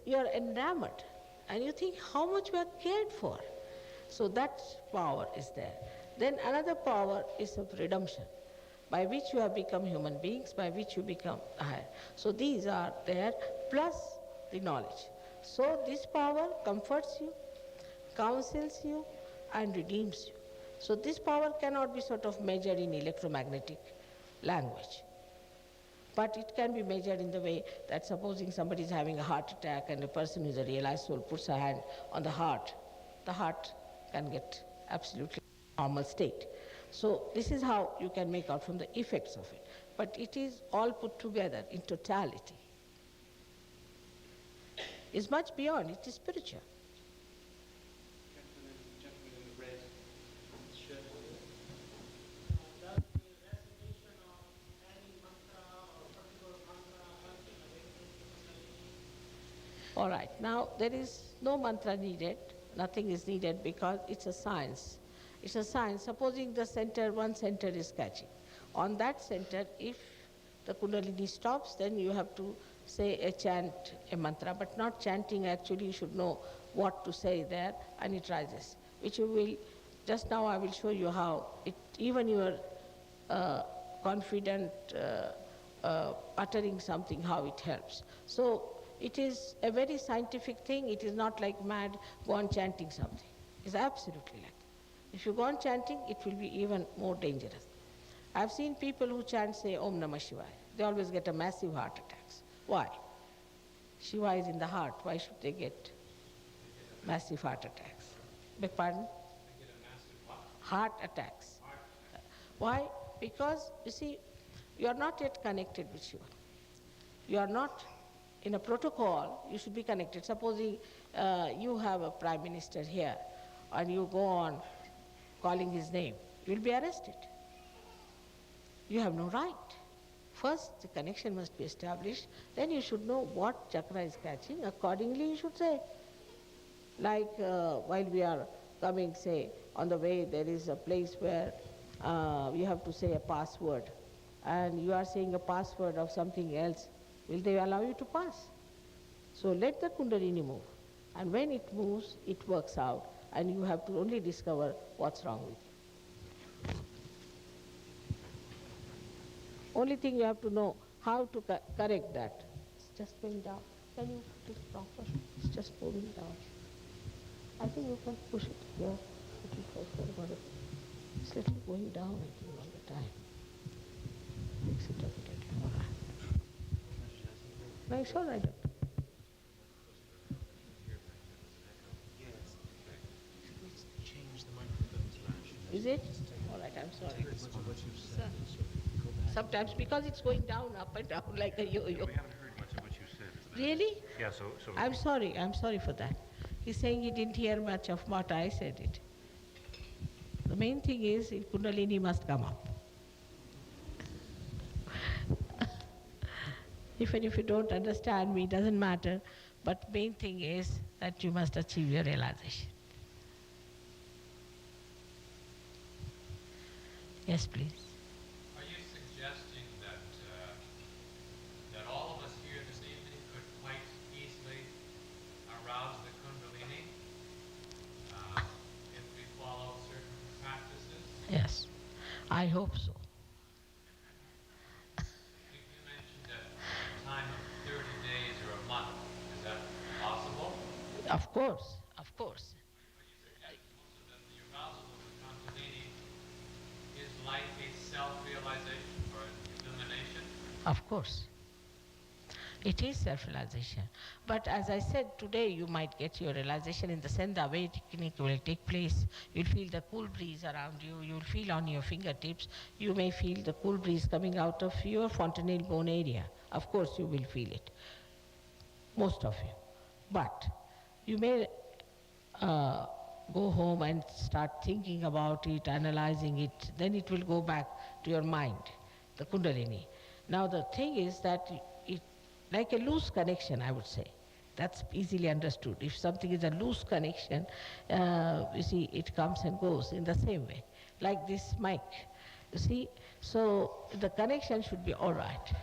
you're enamored and you think how much we are cared for. So that power is there. Then another power is of redemption, by which you have become human beings, by which you become higher. So these are there, plus the knowledge. So this power comforts you, counsels you, and redeems you. So this power cannot be sort of measured in electromagnetic language. But it can be measured in the way that supposing somebody is having a heart attack and a person who is a realized soul puts a hand on the heart can get absolutely normal state. So this is how you can make out from the effects of it. But it is all put together in totality. It's much beyond, it is spiritual. Gentleman in the red shirt. Does the recitation of any mantra or particular mantra help in awakening? All right, now there is no mantra needed, nothing is needed because it's a science. It's a science. Supposing one center is catching. On that center, if the Kundalini stops, then you have to say a mantra, but not chanting actually, you should know what to say there, and it rises. Which you will, just now I will show you how, even your confident uttering something, how it helps. So it is a very scientific thing, it is not like mad, go on chanting something. It's absolutely like that. If you go on chanting, it will be even more dangerous. I've seen people who chant, say, Om Namah Shivaya. They always get a massive heart attacks. Why? Shiva is in the heart. Why should they get massive heart attacks? Beg pardon? They get a massive what? Heart attacks. Why? Because, you see, you are not yet connected with Shiva. You are not in a protocol, you should be connected. Supposing you have a prime minister here and you go on calling his name, you will be arrested. You have no right. First, the connection must be established, then you should know what chakra is catching. Accordingly, you should say. Like while we are coming, say, on the way, there is a place where you have to say a password, and you are saying a password of something else. Will they allow you to pass? So let the Kundalini move. And when it moves, it works out, and you have to only discover what's wrong with you. Only thing you have to know how to correct that. It's just going down. Can you put it proper? It's just moving down. I think you can push it here. It's little going down, I think, all the time. Fix it up a little. All right. No, it's all right. Is it? All right, I'm sorry. Sometimes because it's going down, up and down like a yo-yo. We haven't heard much of what you said. Really? Yeah, so I'm sorry for that. He's saying he didn't hear much of what I said it. The main thing is, Kundalini must come up. Even if you don't understand me, doesn't matter, but main thing is that you must achieve your realization. Yes, please. Are you suggesting that that all of us here this evening could quite easily arouse the Kundalini if we follow certain practices? Yes, I hope so. You mentioned a time of 30 days or a month. Is that possible? Of course, of course. But you suggest also that the arousal of the Kundalini is like a self-realization or illumination? Of course. It is self-realization. But as I said, today you might get your realization in the sense the awakening will take place. You'll feel the cool breeze around you. You'll feel on your fingertips. You may feel the cool breeze coming out of your fontanelle bone area. Of course you will feel it, most of you. But you may go home and start thinking about it, analyzing it. Then it will go back to your mind, the Kundalini. Now the thing is that it, like a loose connection, I would say. That's easily understood. If something is a loose connection, you see, it comes and goes in the same way, like this mic. You see, so the connection should be all right.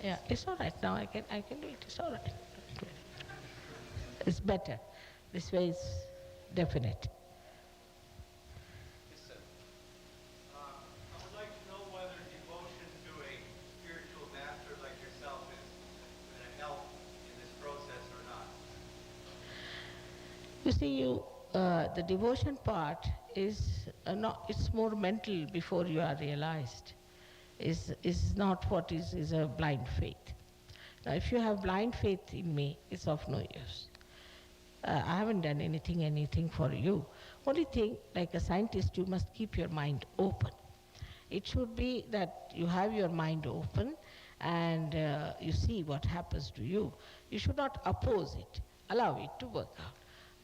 Yeah, it's all right now. I can do it. It's all right. It's better. This way is definite. Yes, sir. I would like to know whether devotion to a spiritual master like yourself is going to help in this process or not. You see, the devotion part is not. It's more mental before you are realized. Is not what is a blind faith. Now, if you have blind faith in me, it's of no use. I haven't done anything for you. Only thing, like a scientist, you must keep your mind open. It should be that you have your mind open and you see what happens to you. You should not oppose it. Allow it to work out.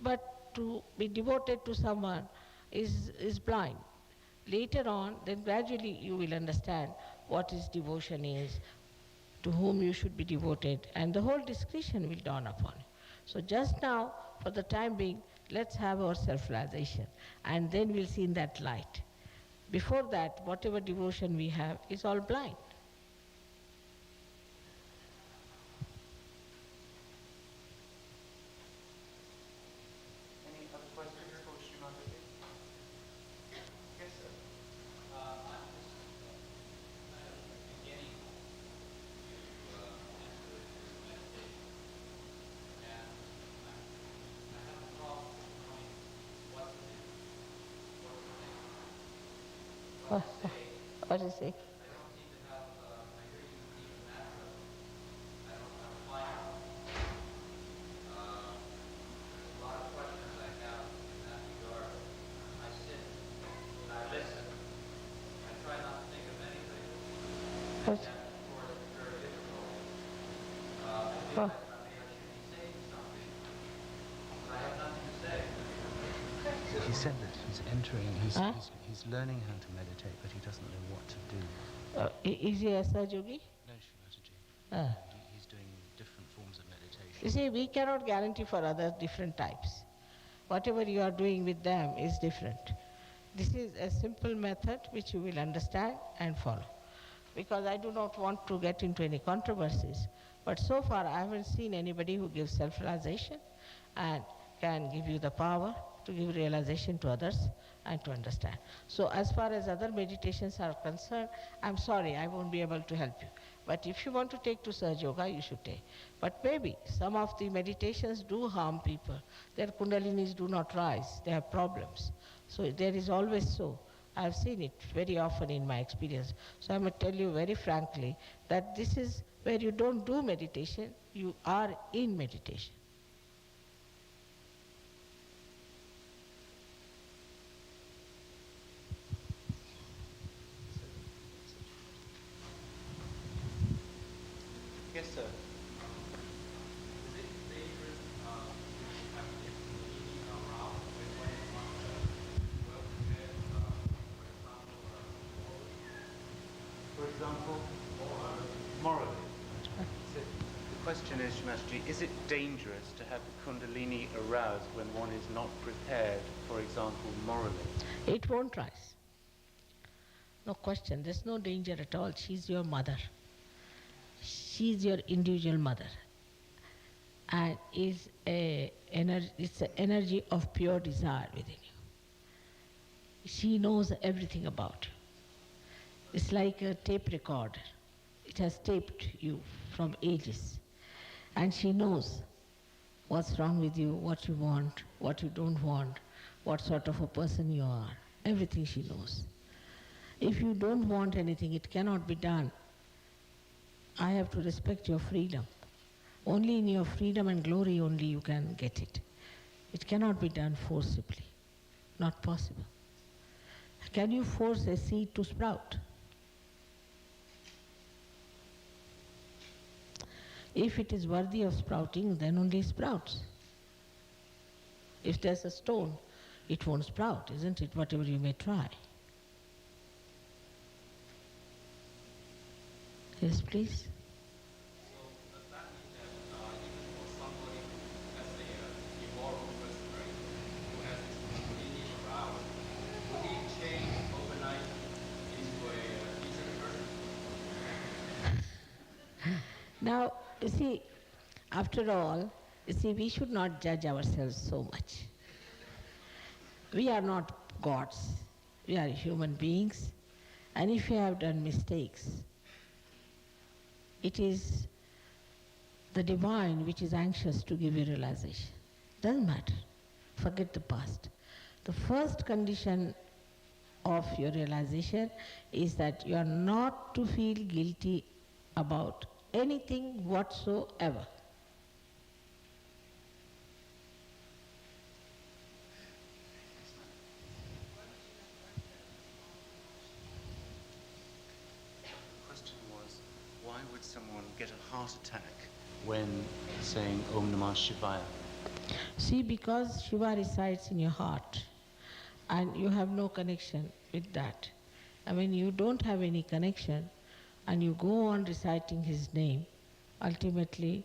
But to be devoted to someone is blind. Later on, then gradually you will understand what is devotion is, to whom you should be devoted, and the whole discretion will dawn upon you. So just now, for the time being, let's have our self-realization, and then we'll see in that light. Before that, whatever devotion we have is all blind. Any other questions for Srimati? Yes, sir. What is it? What? He said that he's entering, Huh? he's learning how to meditate, but he doesn't know what to do. Is he a Saj Yogi? No, Shrimataji. Ah. And he's doing different forms of meditation. You see, we cannot guarantee for other different types. Whatever you are doing with them is different. This is a simple method which you will understand and follow. Because I do not want to get into any controversies, but so far I haven't seen anybody who gives self-realization and can give you the power to give realization to others and to understand. So as far as other meditations are concerned, I'm sorry, I won't be able to help you. But if you want to take to Sahaja Yoga, you should take. But maybe some of the meditations do harm people. Their kundalinis do not rise. They have problems. So there is always so. I have seen it very often in my experience. So I must tell you very frankly that this is where you don't do meditation, you are in meditation. Yes, sir. For example, morally. So the question is, Shrimataji, is it dangerous to have the Kundalini aroused when one is not prepared, for example, morally? It won't rise. No question, there's no danger at all. She's your mother. She's your individual mother. And it's an energy of pure desire within you. She knows everything about you. It's like a tape recorder. It has taped you from ages. And she knows what's wrong with you, what you want, what you don't want, what sort of a person you are. Everything she knows. If you don't want anything, it cannot be done. I have to respect your freedom. Only in your freedom and glory only you can get it. It cannot be done forcibly. Not possible. Can you force a seed to sprout? If it is worthy of sprouting, then only sprouts. If there's a stone, it won't sprout, isn't it? Whatever you may try. Yes, please. So does that mean that even for somebody, let's say immoral person, right, who has this kundalini aroused, would he change overnight into a decent person? Now, you see, after all, you see, we should not judge ourselves so much. We are not gods. We are human beings. And if we have done mistakes, it is the divine which is anxious to give you realization. Doesn't matter. Forget the past. The first condition of your realization is that you are not to feel guilty about anything whatsoever. The question was, why would someone get a heart attack when saying Om Namah Shivaya? See, because Shiva resides in your heart and you have no connection with that. I mean, you don't have any connection and you go on reciting his name, ultimately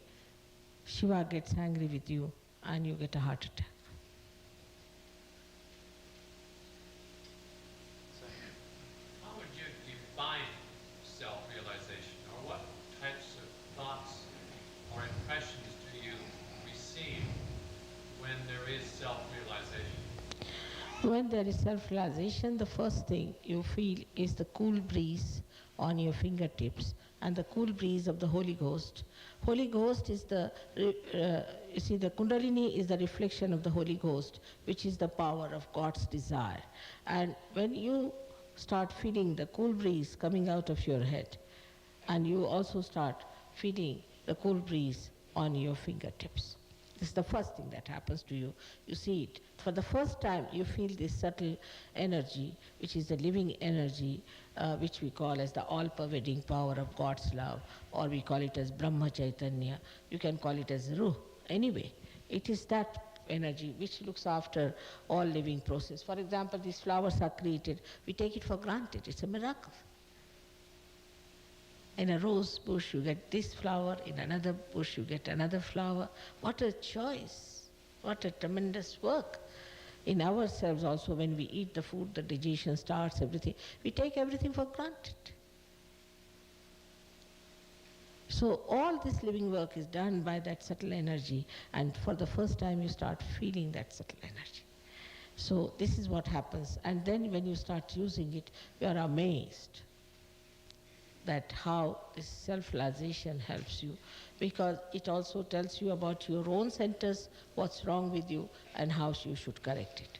Shiva gets angry with you and you get a heart attack. How would you define self-realization, or what types of thoughts or impressions do you receive when there is self-realization? When there is self-realization, the first thing you feel is the cool breeze on your fingertips and the cool breeze of the Holy Ghost. Holy Ghost is the, you see, the Kundalini is the reflection of the Holy Ghost, which is the power of God's desire. And when you start feeling the cool breeze coming out of your head, and you also start feeling the cool breeze on your fingertips. This is the first thing that happens to you. You see it. For the first time, you feel this subtle energy, which is the living energy, which we call as the all-pervading power of God's love, or we call it as Brahma Chaitanya. You can call it as Ruh. Anyway, it is that energy which looks after all living process. For example, these flowers are created. We take it for granted. It's a miracle. In a rose bush you get this flower, in another bush you get another flower. What a choice, what a tremendous work. In ourselves also, when we eat the food, the digestion starts, everything, we take everything for granted. So all this living work is done by that subtle energy, and for the first time you start feeling that subtle energy. So this is what happens, and then when you start using it, you are amazed that how this self-realization helps you, because it also tells you about your own centers, what's wrong with you and how you should correct it.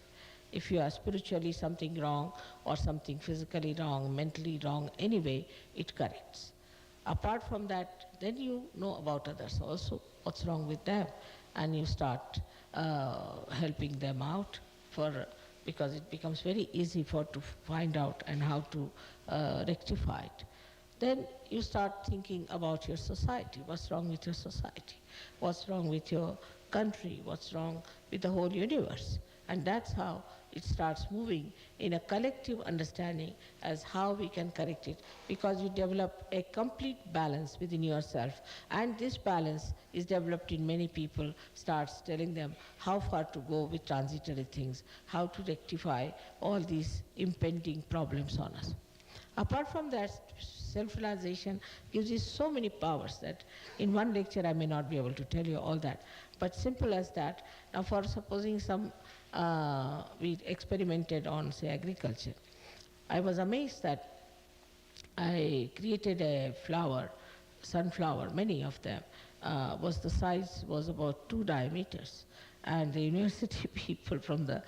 If you are spiritually something wrong or something physically wrong, mentally wrong, anyway, it corrects. Apart from that, then you know about others also, what's wrong with them, and you start helping them out, because it becomes very easy to find out and how to rectify it. Then you start thinking about your society. What's wrong with your society? What's wrong with your country? What's wrong with the whole universe? And that's how it starts moving in a collective understanding as how we can correct it, because you develop a complete balance within yourself. And this balance is developed in many people, starts telling them how far to go with transitory things, how to rectify all these impending problems on us. Apart from that, self-realization gives you so many powers that in one lecture I may not be able to tell you all that. But simple as that, now for supposing we experimented on, say, agriculture. I was amazed that I created a flower, sunflower, many of them, the size was about 2 diameters. And the university people from the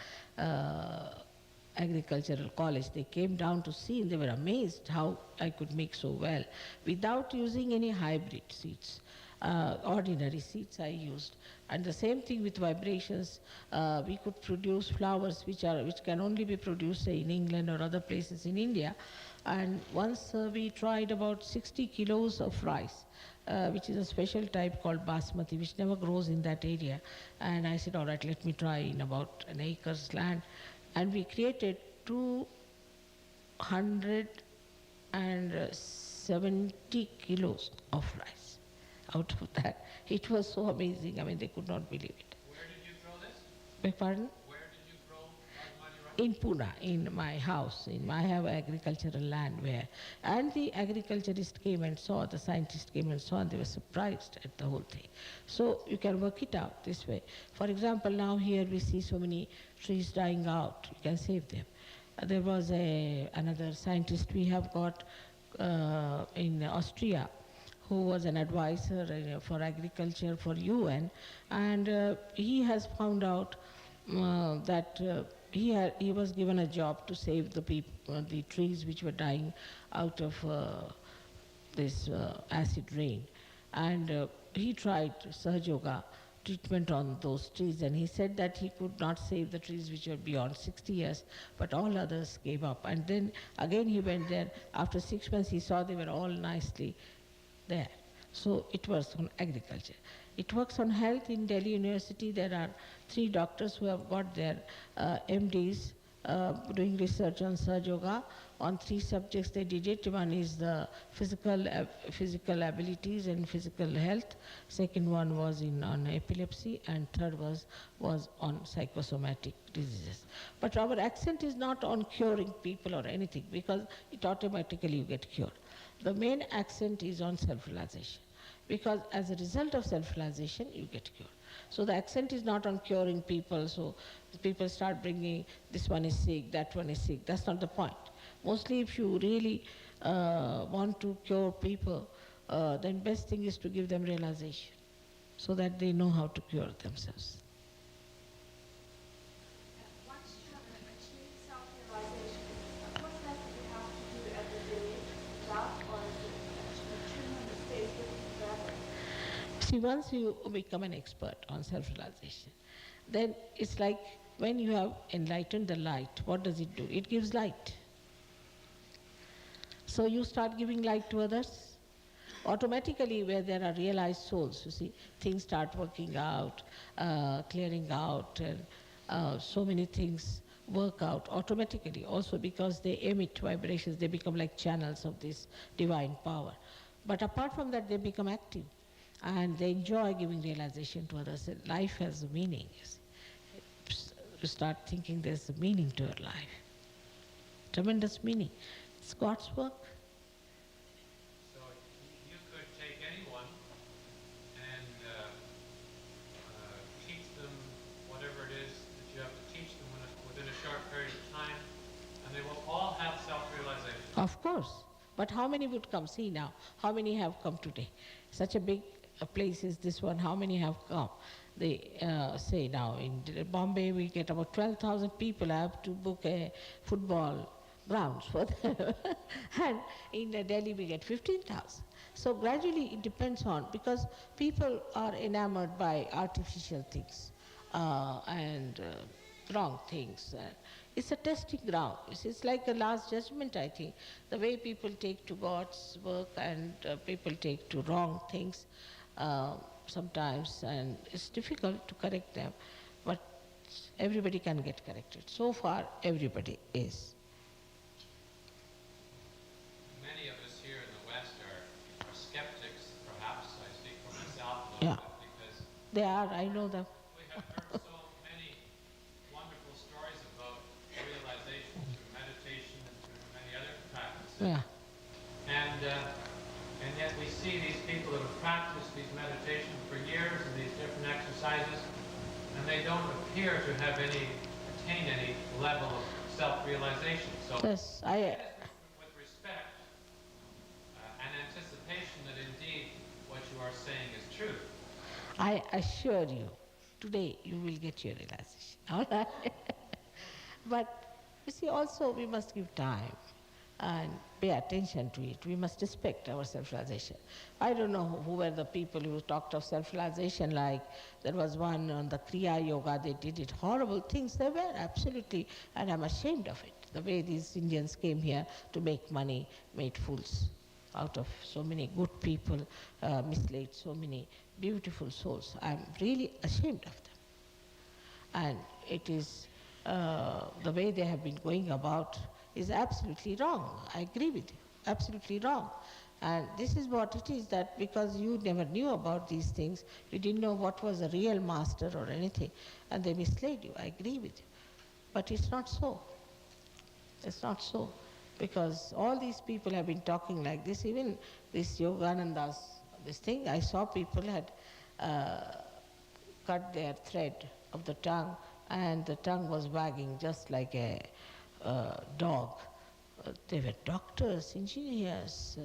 agricultural college. They came down to see and they were amazed how I could make so well without using any hybrid seeds. Ordinary seeds I used. And the same thing with vibrations. We could produce flowers which can only be produced, say, in England or other places in India. And once we tried about 60 kilos of rice, which is a special type called basmati, which never grows in that area. And I said, all right, let me try in about an acre's land. And we created 270 kilos of rice out of that. It was so amazing. I mean, they could not believe it. Where did you grow this? Beg pardon? Where did you grow basmati rice? In Pune, in my house. I have agricultural land where. And the agriculturist came and saw, the scientist came and saw, and they were surprised at the whole thing. So you can work it out this way. For example, now here we see so many trees dying out. You can save them. There was another scientist we have got in Austria, who was an advisor for agriculture for UN, and he has found out that he was given a job to save the trees which were dying out of this acid rain, and he tried Sahaja Yoga treatment on those trees, and he said that he could not save the trees which were beyond 60 years, but all others gave up. And then again he went there. After 6 months he saw they were all nicely there. So it works on agriculture. It works on health. In Delhi University there are 3 doctors who have got their MDs doing research on Sahaja Yoga. On 3 subjects they did it. One is the physical abilities and physical health. Second one was on epilepsy, and third was on psychosomatic diseases. But our accent is not on curing people or anything, because it automatically you get cured. The main accent is on self-realization, because as a result of self-realization you get cured. So the accent is not on curing people, so people start bringing, this one is sick, that one is sick. That's not the point. Mostly if you really want to cure people, then best thing is to give them realization, so that they know how to cure themselves. Once you have achieved self-realization, what's left that you have to do every day without, or is it achievement that stays with you forever? See, once you become an expert on self-realization, then it's like when you have enlightened the light, what does it do? It gives light. So you start giving light to others. Automatically, where there are realized souls, you see, things start working out, clearing out, and so many things work out automatically. Also because they emit vibrations, they become like channels of this divine power. But apart from that, they become active, and they enjoy giving realization to others. And life has a meaning, you see. You start thinking there's a meaning to your life. Tremendous meaning. It's God's work. So you could take anyone and teach them whatever it is that you have to teach them within a short period of time, and they will all have self-realization. Of course. But how many would come? See now, how many have come today? Such a big place is this one. How many have come? They say now in Bombay we get about 12,000 people. I have to book a football grounds for them. And in Delhi we get 15,000. So gradually it depends on, because people are enamored by artificial things and wrong things. It's a testing ground. It's like a last judgment, I think. The way people take to God's work and people take to wrong things sometimes, and it's difficult to correct them, but everybody can get corrected. So far, everybody is. Many of us here in the West are skeptics, perhaps. I speak for myself a Yeah. little bit, because They are, I know them. we have heard so many wonderful stories about realization through meditation and through many other practices. Yeah. And yet we see these people that have practiced these meditations for years and these different exercises, and they don't appear to have attain any level of self-realization. So Yes, with respect and anticipation that indeed what you are saying is true. I assure you, today you will get your realization. All right? But You see, also we must give time and pay attention to it. We must respect our self-realization. I don't know who were the people who talked of self-realization, like there was one on the Kriya Yoga, they did it, horrible things, they were absolutely, and I'm ashamed of it, the way these Indians came here to make money, made fools out of so many good people, misled so many beautiful souls. I'm really ashamed of them. And it is, the way they have been going about is absolutely wrong. I agree with you, absolutely wrong. And this is what it is, that because you never knew about these things, you didn't know what was a real master or anything, and they misled you. I agree with you. But it's not so. It's not so. Because all these people have been talking like this, even this Yogananda's, this thing, I saw people had cut their thread of the tongue, and the tongue was wagging just like a dog. They were doctors, engineers,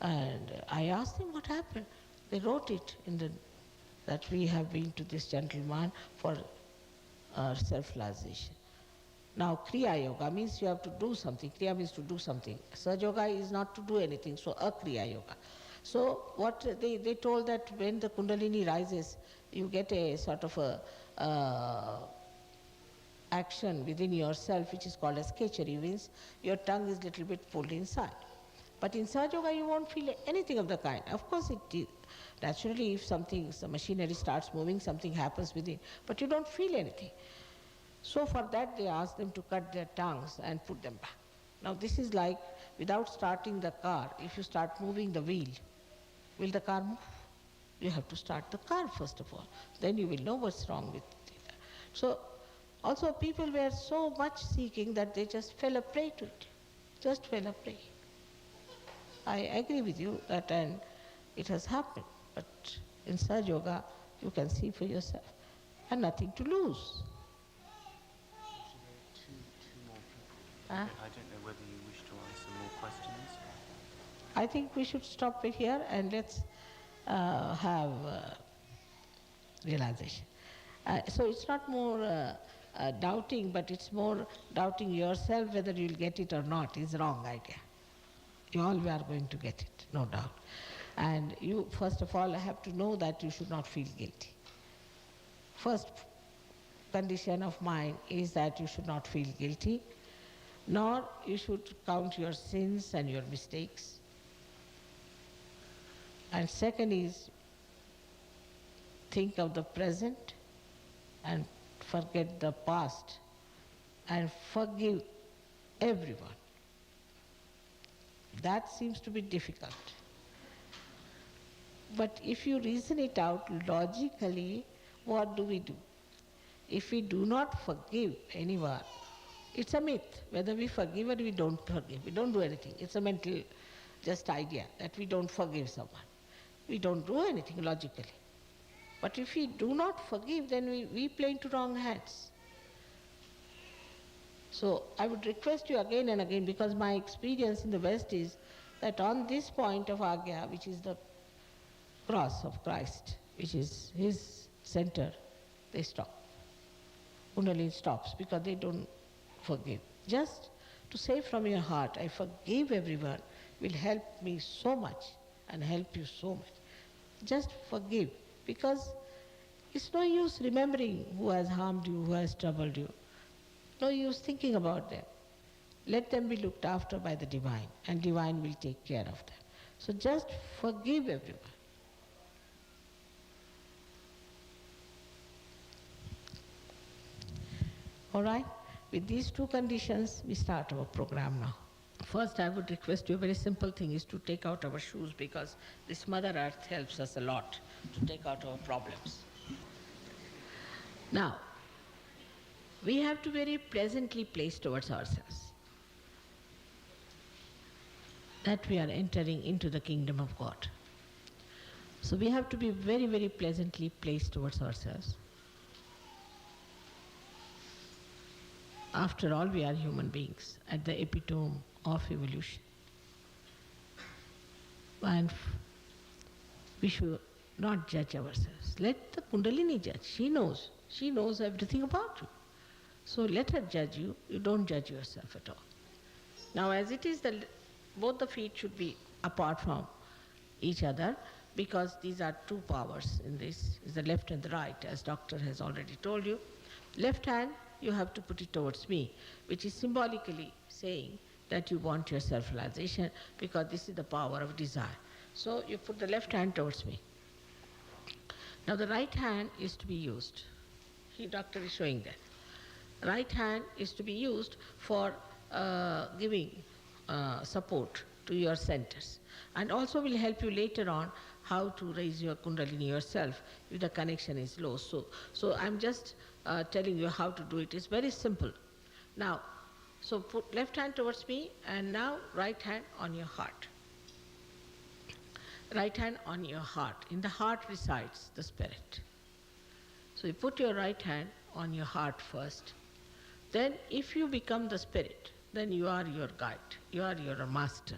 and I asked them what happened. They wrote it in that we have been to this gentleman for self-realization. Now, Kriya Yoga means you have to do something. Kriya means to do something. Sahaja Yoga is not to do anything, so a Kriya Yoga. So what they told that when the Kundalini rises, you get a sort of a action within yourself which is called as Kechari, means your tongue is little bit pulled inside. But in Sahaja Yoga you won't feel anything of the kind. Of course it is. Naturally if the machinery starts moving, something happens within, but you don't feel anything. So for that they asked them to cut their tongues and put them back. Now this is like without starting the car, if you start moving the wheel, will the car move? You have to start the car first of all. Then you will know what's wrong with it. So also people were so much seeking that they just fell a prey to it. Just fell a prey. I agree with you that and it has happened. But in Sahaja Yoga you can see for yourself and nothing to lose. I don't know whether you wish to answer more questions. I think we should stop it here and let's have realization. So it's not more doubting, but it's more doubting yourself whether you'll get it or not is wrong idea. You all are going to get it, no doubt. And you, first of all, have to know that you should not feel guilty. First condition of mind is that you should not feel guilty, nor you should count your sins and your mistakes. And second is, think of the present and forget the past and forgive everyone. That seems to be difficult. But if you reason it out logically, what do we do? If we do not forgive anyone, it's a myth, whether we forgive or we don't forgive. We don't do anything. It's a mental just idea that we don't forgive someone. We don't do anything logically. But if we do not forgive, then we play into wrong hands. So I would request you again and again, because my experience in the West is that on this point of Agya, which is the cross of Christ, which is his center, they stop. Kundalini stops because they don't forgive. Just to say from your heart, I forgive everyone, will help me so much and help you so much. Just forgive, because it's no use remembering who has harmed you, who has troubled you. No use thinking about them. Let them be looked after by the Divine, and Divine will take care of them. So just forgive everyone. All right? With these two conditions, we start our program now. First, I would request you, a very simple thing is to take out our shoes, because this Mother Earth helps us a lot to take out our problems. Now, we have to very pleasantly place towards ourselves that we are entering into the kingdom of God. So we have to be very, very pleasantly placed towards ourselves. After all, we are human beings at the epitome of evolution. And we should not judge ourselves. Let the Kundalini judge. She knows. She knows everything about you. So let her judge you, you don't judge yourself at all. Now as it is, both the feet should be apart from each other, because these are two powers in this, is the left and the right, as doctor has already told you. Left hand, you have to put it towards me, which is symbolically saying that you want your self-realization, because this is the power of desire. So you put the left hand towards me. Now the right hand is to be used. Doctor is showing that. Right hand is to be used for giving support to your centers, and also will help you later on how to raise your Kundalini yourself if the connection is low. So I'm just telling you how to do it. It's very simple. Now, so put left hand towards me, and now right hand on your heart. Right hand on your heart. In the heart resides the spirit. So you put your right hand on your heart first. Then if you become the spirit, then you are your guide. You are your master.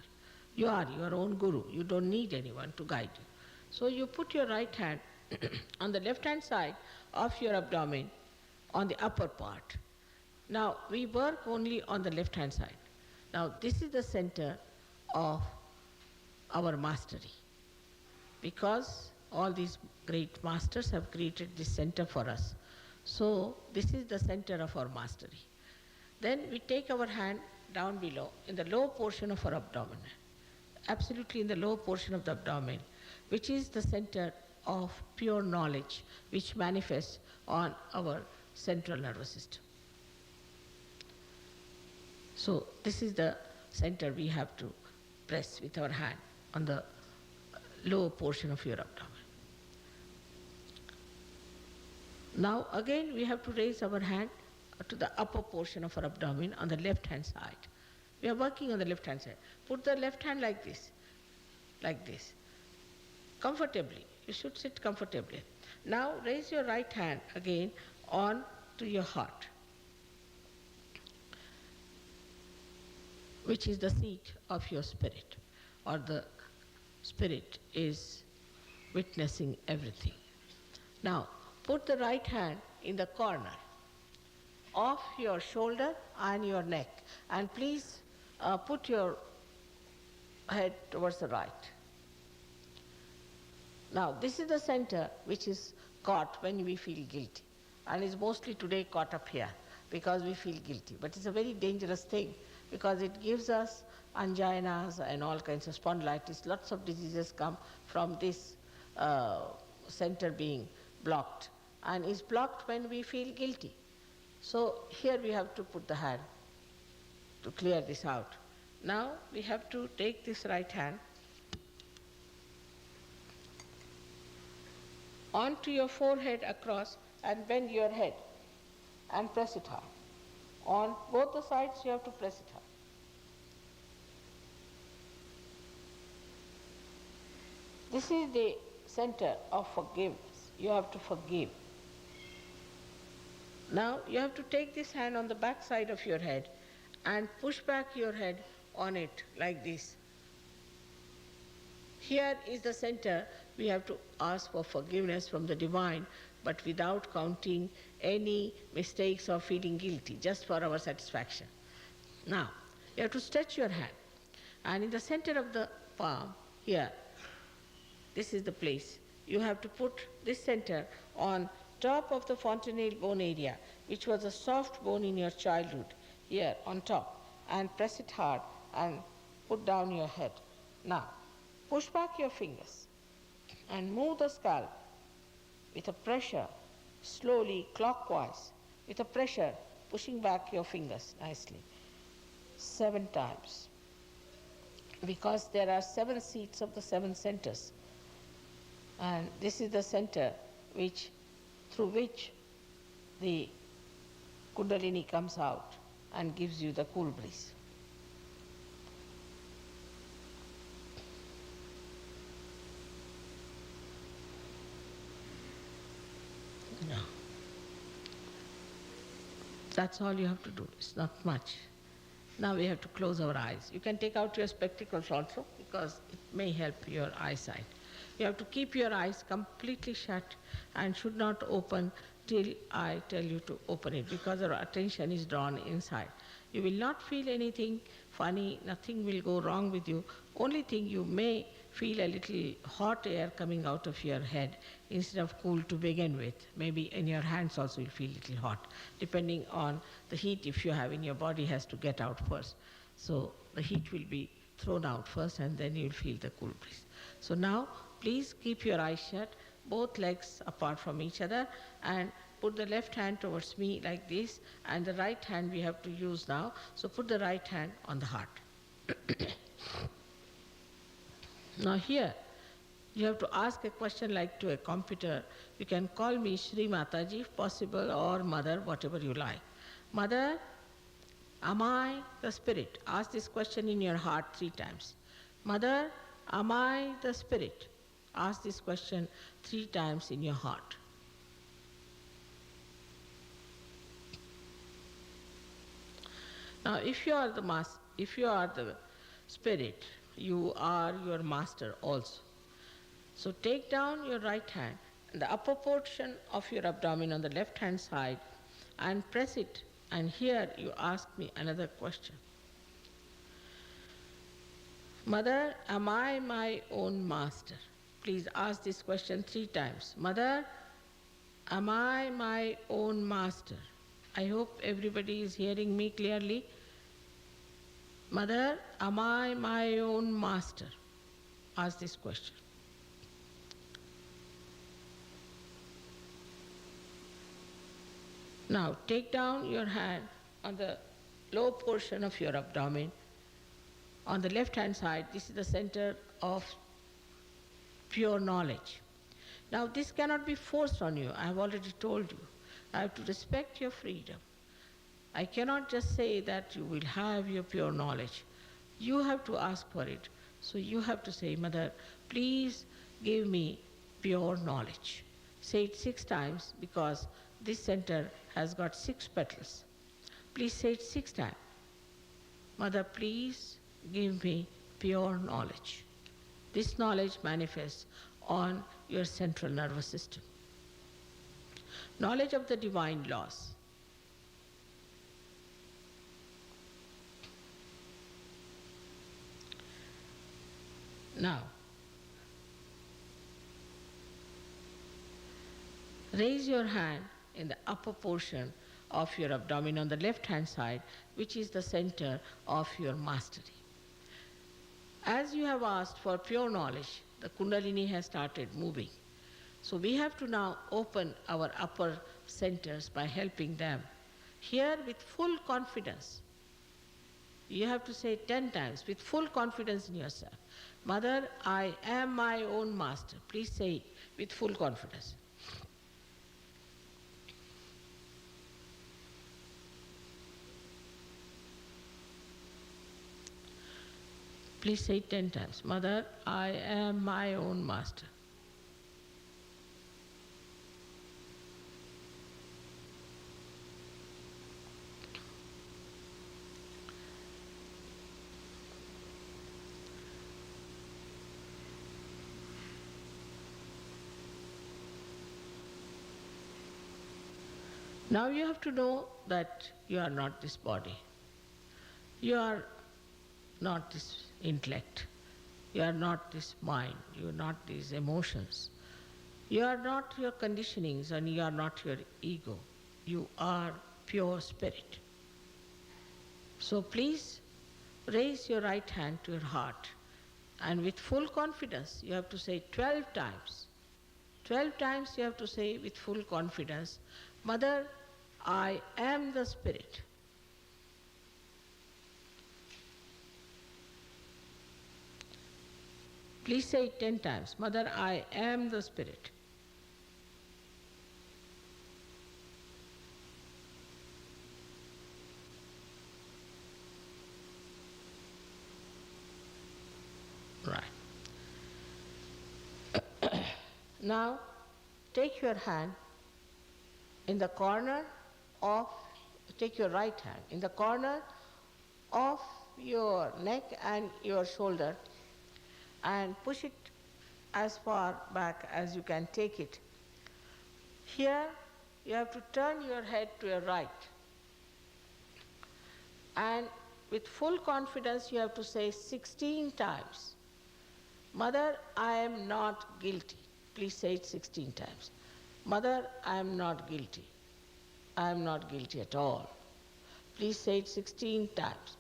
You are your own guru. You don't need anyone to guide you. So you put your right hand on the left hand side of your abdomen, on the upper part. Now we work only on the left hand side. Now this is the center of our mastery, because all these great masters have created this center for us. So this is the center of our mastery. Then we take our hand down below in the low portion of our abdomen, absolutely in the low portion of the abdomen, which is the center of pure knowledge, which manifests on our central nervous system. So this is the center we have to press with our hand on the lower portion of your abdomen. Now again we have to raise our hand to the upper portion of our abdomen on the left hand side. We are working on the left hand side. Put the left hand like this, comfortably. You should sit comfortably. Now raise your right hand again on to your heart, which is the seat of your spirit, or the spirit is witnessing everything. Now put the right hand in the corner of your shoulder and your neck, and please put your head towards the right. Now this is the center which is caught when we feel guilty, and is mostly today caught up here because we feel guilty. But it's a very dangerous thing, because it gives us anginas and all kinds of spondylitis. Lots of diseases come from this center being blocked, and is blocked when we feel guilty. So here we have to put the hand to clear this out. Now we have to take this right hand onto your forehead across, and bend your head and press it hard. On both the sides you have to press it hard. This is the center of forgiveness. You have to forgive. Now you have to take this hand on the back side of your head and push back your head on it like this. Here is the center. We have to ask for forgiveness from the divine, but without counting any mistakes or feeling guilty, just for our satisfaction. Now you have to stretch your hand, and in the center of the palm here, this is the place. You have to put this center on top of the fontanelle bone area, which was a soft bone in your childhood, here on top, and press it hard and put down your head. Now push back your fingers and move the scalp with a pressure, slowly clockwise, with a pressure, pushing back your fingers nicely, 7 times. Because there are 7 seats of the 7 centers, and this is the center through which the Kundalini comes out and gives you the cool breeze. No. That's all you have to do. It's not much. Now we have to close our eyes. You can take out your spectacles also, because it may help your eyesight. You have to keep your eyes completely shut and should not open till I tell you to open it, because our attention is drawn inside. You will not feel anything funny, nothing will go wrong with you. Only thing, you may feel a little hot air coming out of your head instead of cool to begin with. Maybe in your hands also you'll feel a little hot, depending on the heat if you have in your body has to get out first. So the heat will be thrown out first and then you'll feel the cool breeze. So now please keep your eyes shut, both legs apart from each other, and put the left hand towards me like this, and the right hand we have to use now. So put the right hand on the heart. Now here, you have to ask a question like to a computer. You can call me Shri Mataji if possible, or Mother, whatever you like. Mother, am I the spirit? Ask this question in your heart 3 times. Mother, am I the spirit? Ask this question 3 times in your heart. Now, if you are the spirit, you are your master also. So take down your right hand, the upper portion of your abdomen on the left hand side, and press it. And here you ask me another question. Mother, am I my own master? Please ask this question 3 times. Mother, am I my own master? I hope everybody is hearing me clearly. Mother, am I my own master? Ask this question. Now take down your hand on the low portion of your abdomen. On the left hand side, this is the center of pure knowledge. Now this cannot be forced on you. I have already told you. I have to respect your freedom. I cannot just say that you will have your pure knowledge. You have to ask for it. So you have to say, Mother, please give me pure knowledge. Say it 6 times, because this center has got 6 petals. Please say it 6 times. Mother, please give me pure knowledge. This knowledge manifests on your central nervous system. Knowledge of the divine laws. Now, raise your hand in the upper portion of your abdomen on the left hand side, which is the center of your mastery. As you have asked for pure knowledge, the Kundalini has started moving. So we have to now open our upper centers by helping them. Here with full confidence. You have to say 10 times with full confidence in yourself. Mother, I am my own master. Please say it with full confidence. Please say it 10 times. Mother, I am my own master. Now you have to know that you are not this body. You are not this intellect. You are not this mind. You are not these emotions. You are not your conditionings and you are not your ego. You are pure spirit. So please raise your right hand to your heart, and with full confidence you have to say 12 times. 12 times you have to say with full confidence, Mother, I am the spirit. Please say it 10 times. Mother, I am the spirit. Right. Now, take your hand in the corner of, take your right hand in the corner of your neck and your shoulder and push it as far back as you can take it. Here, you have to turn your head to your right. And with full confidence, you have to say 16 times, Mother, I am not guilty. Please say it 16 times. Mother, I am not guilty. I am not guilty at all. Please say it 16 times.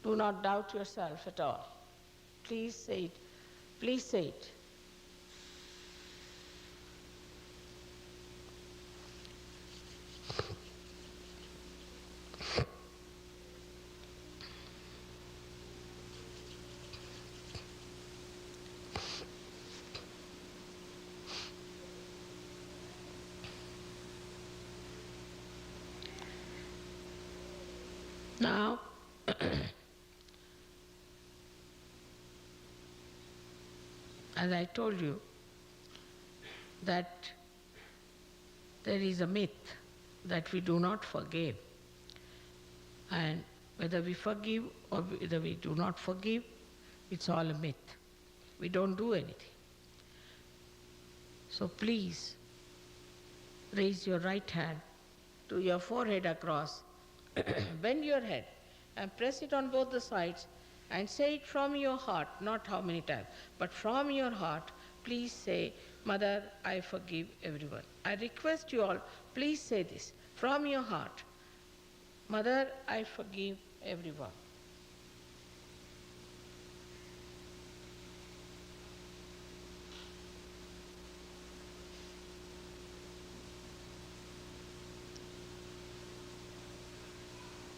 Do not doubt yourself at all. Please say it. Please say it. Now, as I told you, that there is a myth that we do not forgive. And whether we forgive or whether we do not forgive, it's all a myth. We don't do anything. So please, raise your right hand to your forehead across, bend your head and press it on both the sides and say it from your heart, not how many times, but from your heart. Please say, Mother, I forgive everyone. I request you all, please say this from your heart. Mother, I forgive everyone.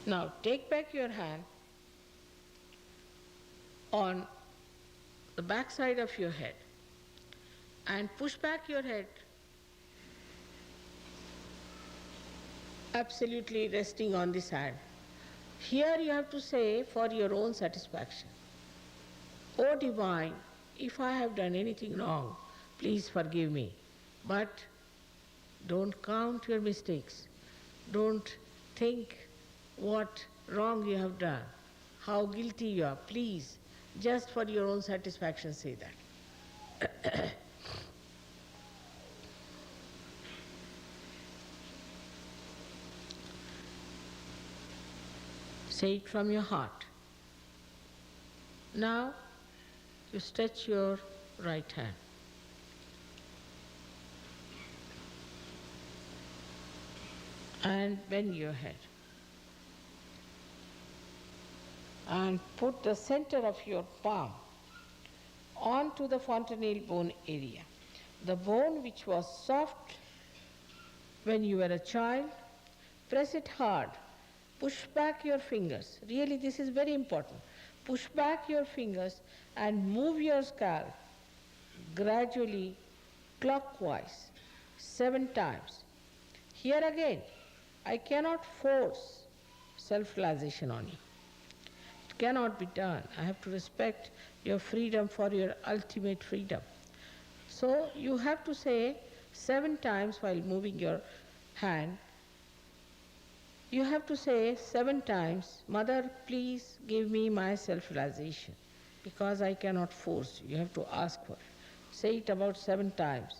Now take back your hand on the back side of your head and push back your head, absolutely resting on this hand. Here you have to say for your own satisfaction, O Divine, if I have done anything wrong, please forgive me. But don't count your mistakes. Don't think what wrong you have done, how guilty you are. Please, just for your own satisfaction, say that. Say it from your heart. Now, you stretch your right hand. And bend your head. And put the center of your palm onto the fontanelle bone area. The bone which was soft when you were a child, press it hard. Push back your fingers. Really, this is very important. Push back your fingers and move your scalp gradually clockwise 7 times. Here again, I cannot force self-realization on you. It cannot be done. I have to respect your freedom for your ultimate freedom. So you have to say 7 times while moving your hand. You have to say 7 times, Mother, please give me my self-realization, because I cannot force you. You have to ask for it. Say it about 7 times.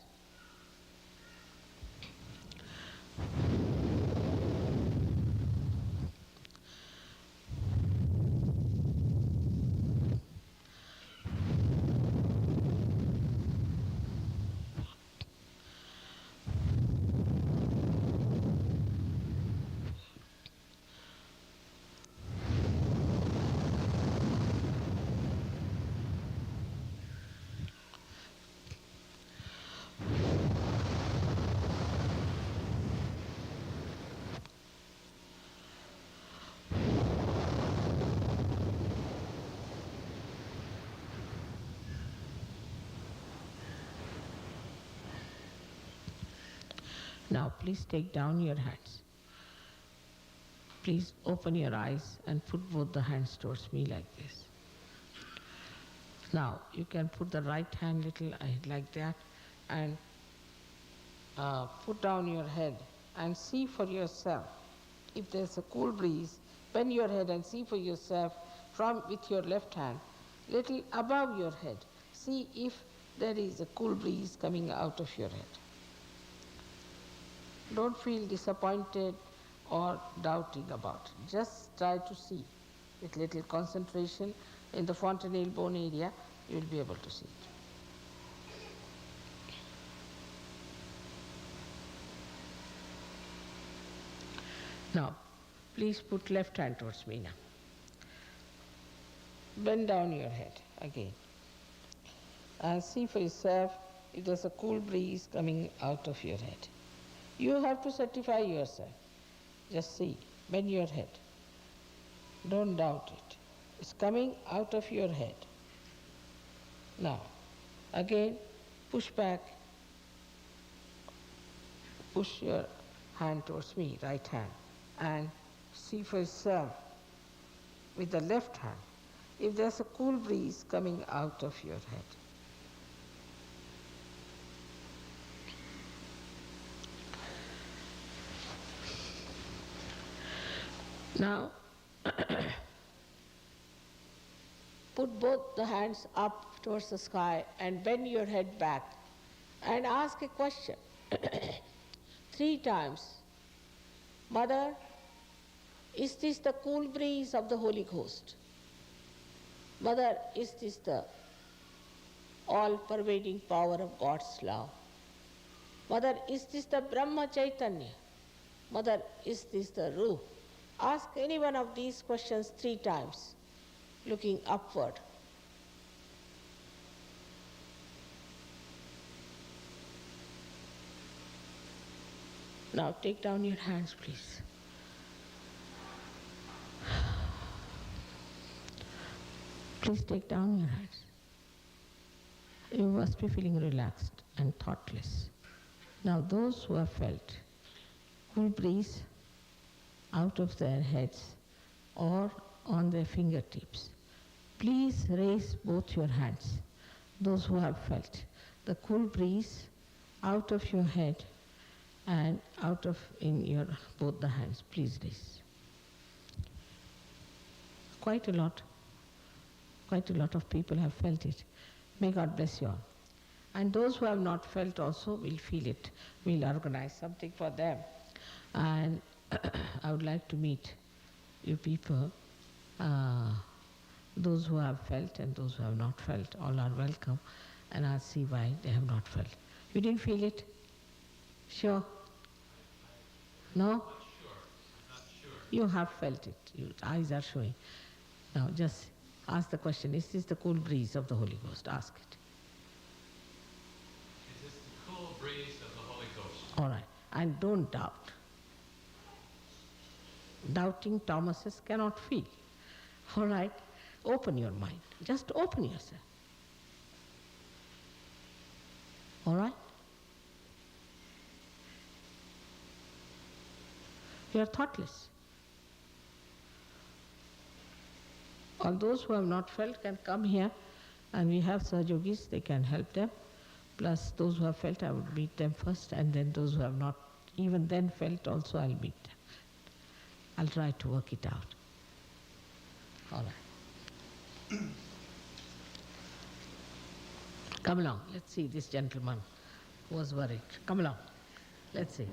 Now please take down your hands. Please open your eyes and put both the hands towards me like this. Now you can put the right hand little like that and put down your head and see for yourself. If there's a cool breeze, bend your head and see for yourself from with your left hand, little above your head. See if there is a cool breeze coming out of your head. Don't feel disappointed or doubting about it. Just try to see. With little concentration in the fontanelle bone area, you will be able to see it. Now, please put left hand towards me now. Bend down your head again. And see for yourself if there's a cool breeze coming out of your head. You have to certify yourself. Just see. Bend your head. Don't doubt it. It's coming out of your head. Now, again, push back. Push your hand towards me, right hand, and see for yourself with the left hand if there's a cool breeze coming out of your head. Now, put both the hands up towards the sky and bend your head back and ask a question 3 times. Mother, is this the cool breeze of the Holy Ghost? Mother, is this the all-pervading power of God's love? Mother, is this the Brahma Chaitanya? Mother, is this the Ruh? Ask any one of these questions 3 times, looking upward. Now take down your hands, please. Please take down your hands. You must be feeling relaxed and thoughtless. Now those who have felt cool breeze out of their heads or on their fingertips, please raise both your hands. Those who have felt the cool breeze out of your head and out of in your both the hands, please raise. Quite a lot of people have felt it. May God bless you all. And those who have not felt also will feel it. We'll organize something for them. And I would like to meet you people. Those who have felt and those who have not felt, all are welcome. And I'll see why they have not felt. You didn't feel it? Sure? No? Not sure. You have felt it. Your eyes are showing. Now just ask the question, is this the cool breeze of the Holy Ghost? Ask it. Is this the cool breeze of the Holy Ghost? All right. And don't doubt. Doubting Thomases cannot feel. All right. Open your mind. Just open yourself. All right? You are thoughtless. All those who have not felt can come here, and we have Sahajogis, they can help them. Plus those who have felt, I would meet them first, and then those who have not even then felt also, I'll meet them. I'll try to work it out. All right. Come along, let's see this gentleman who was worried. Come along, let's see.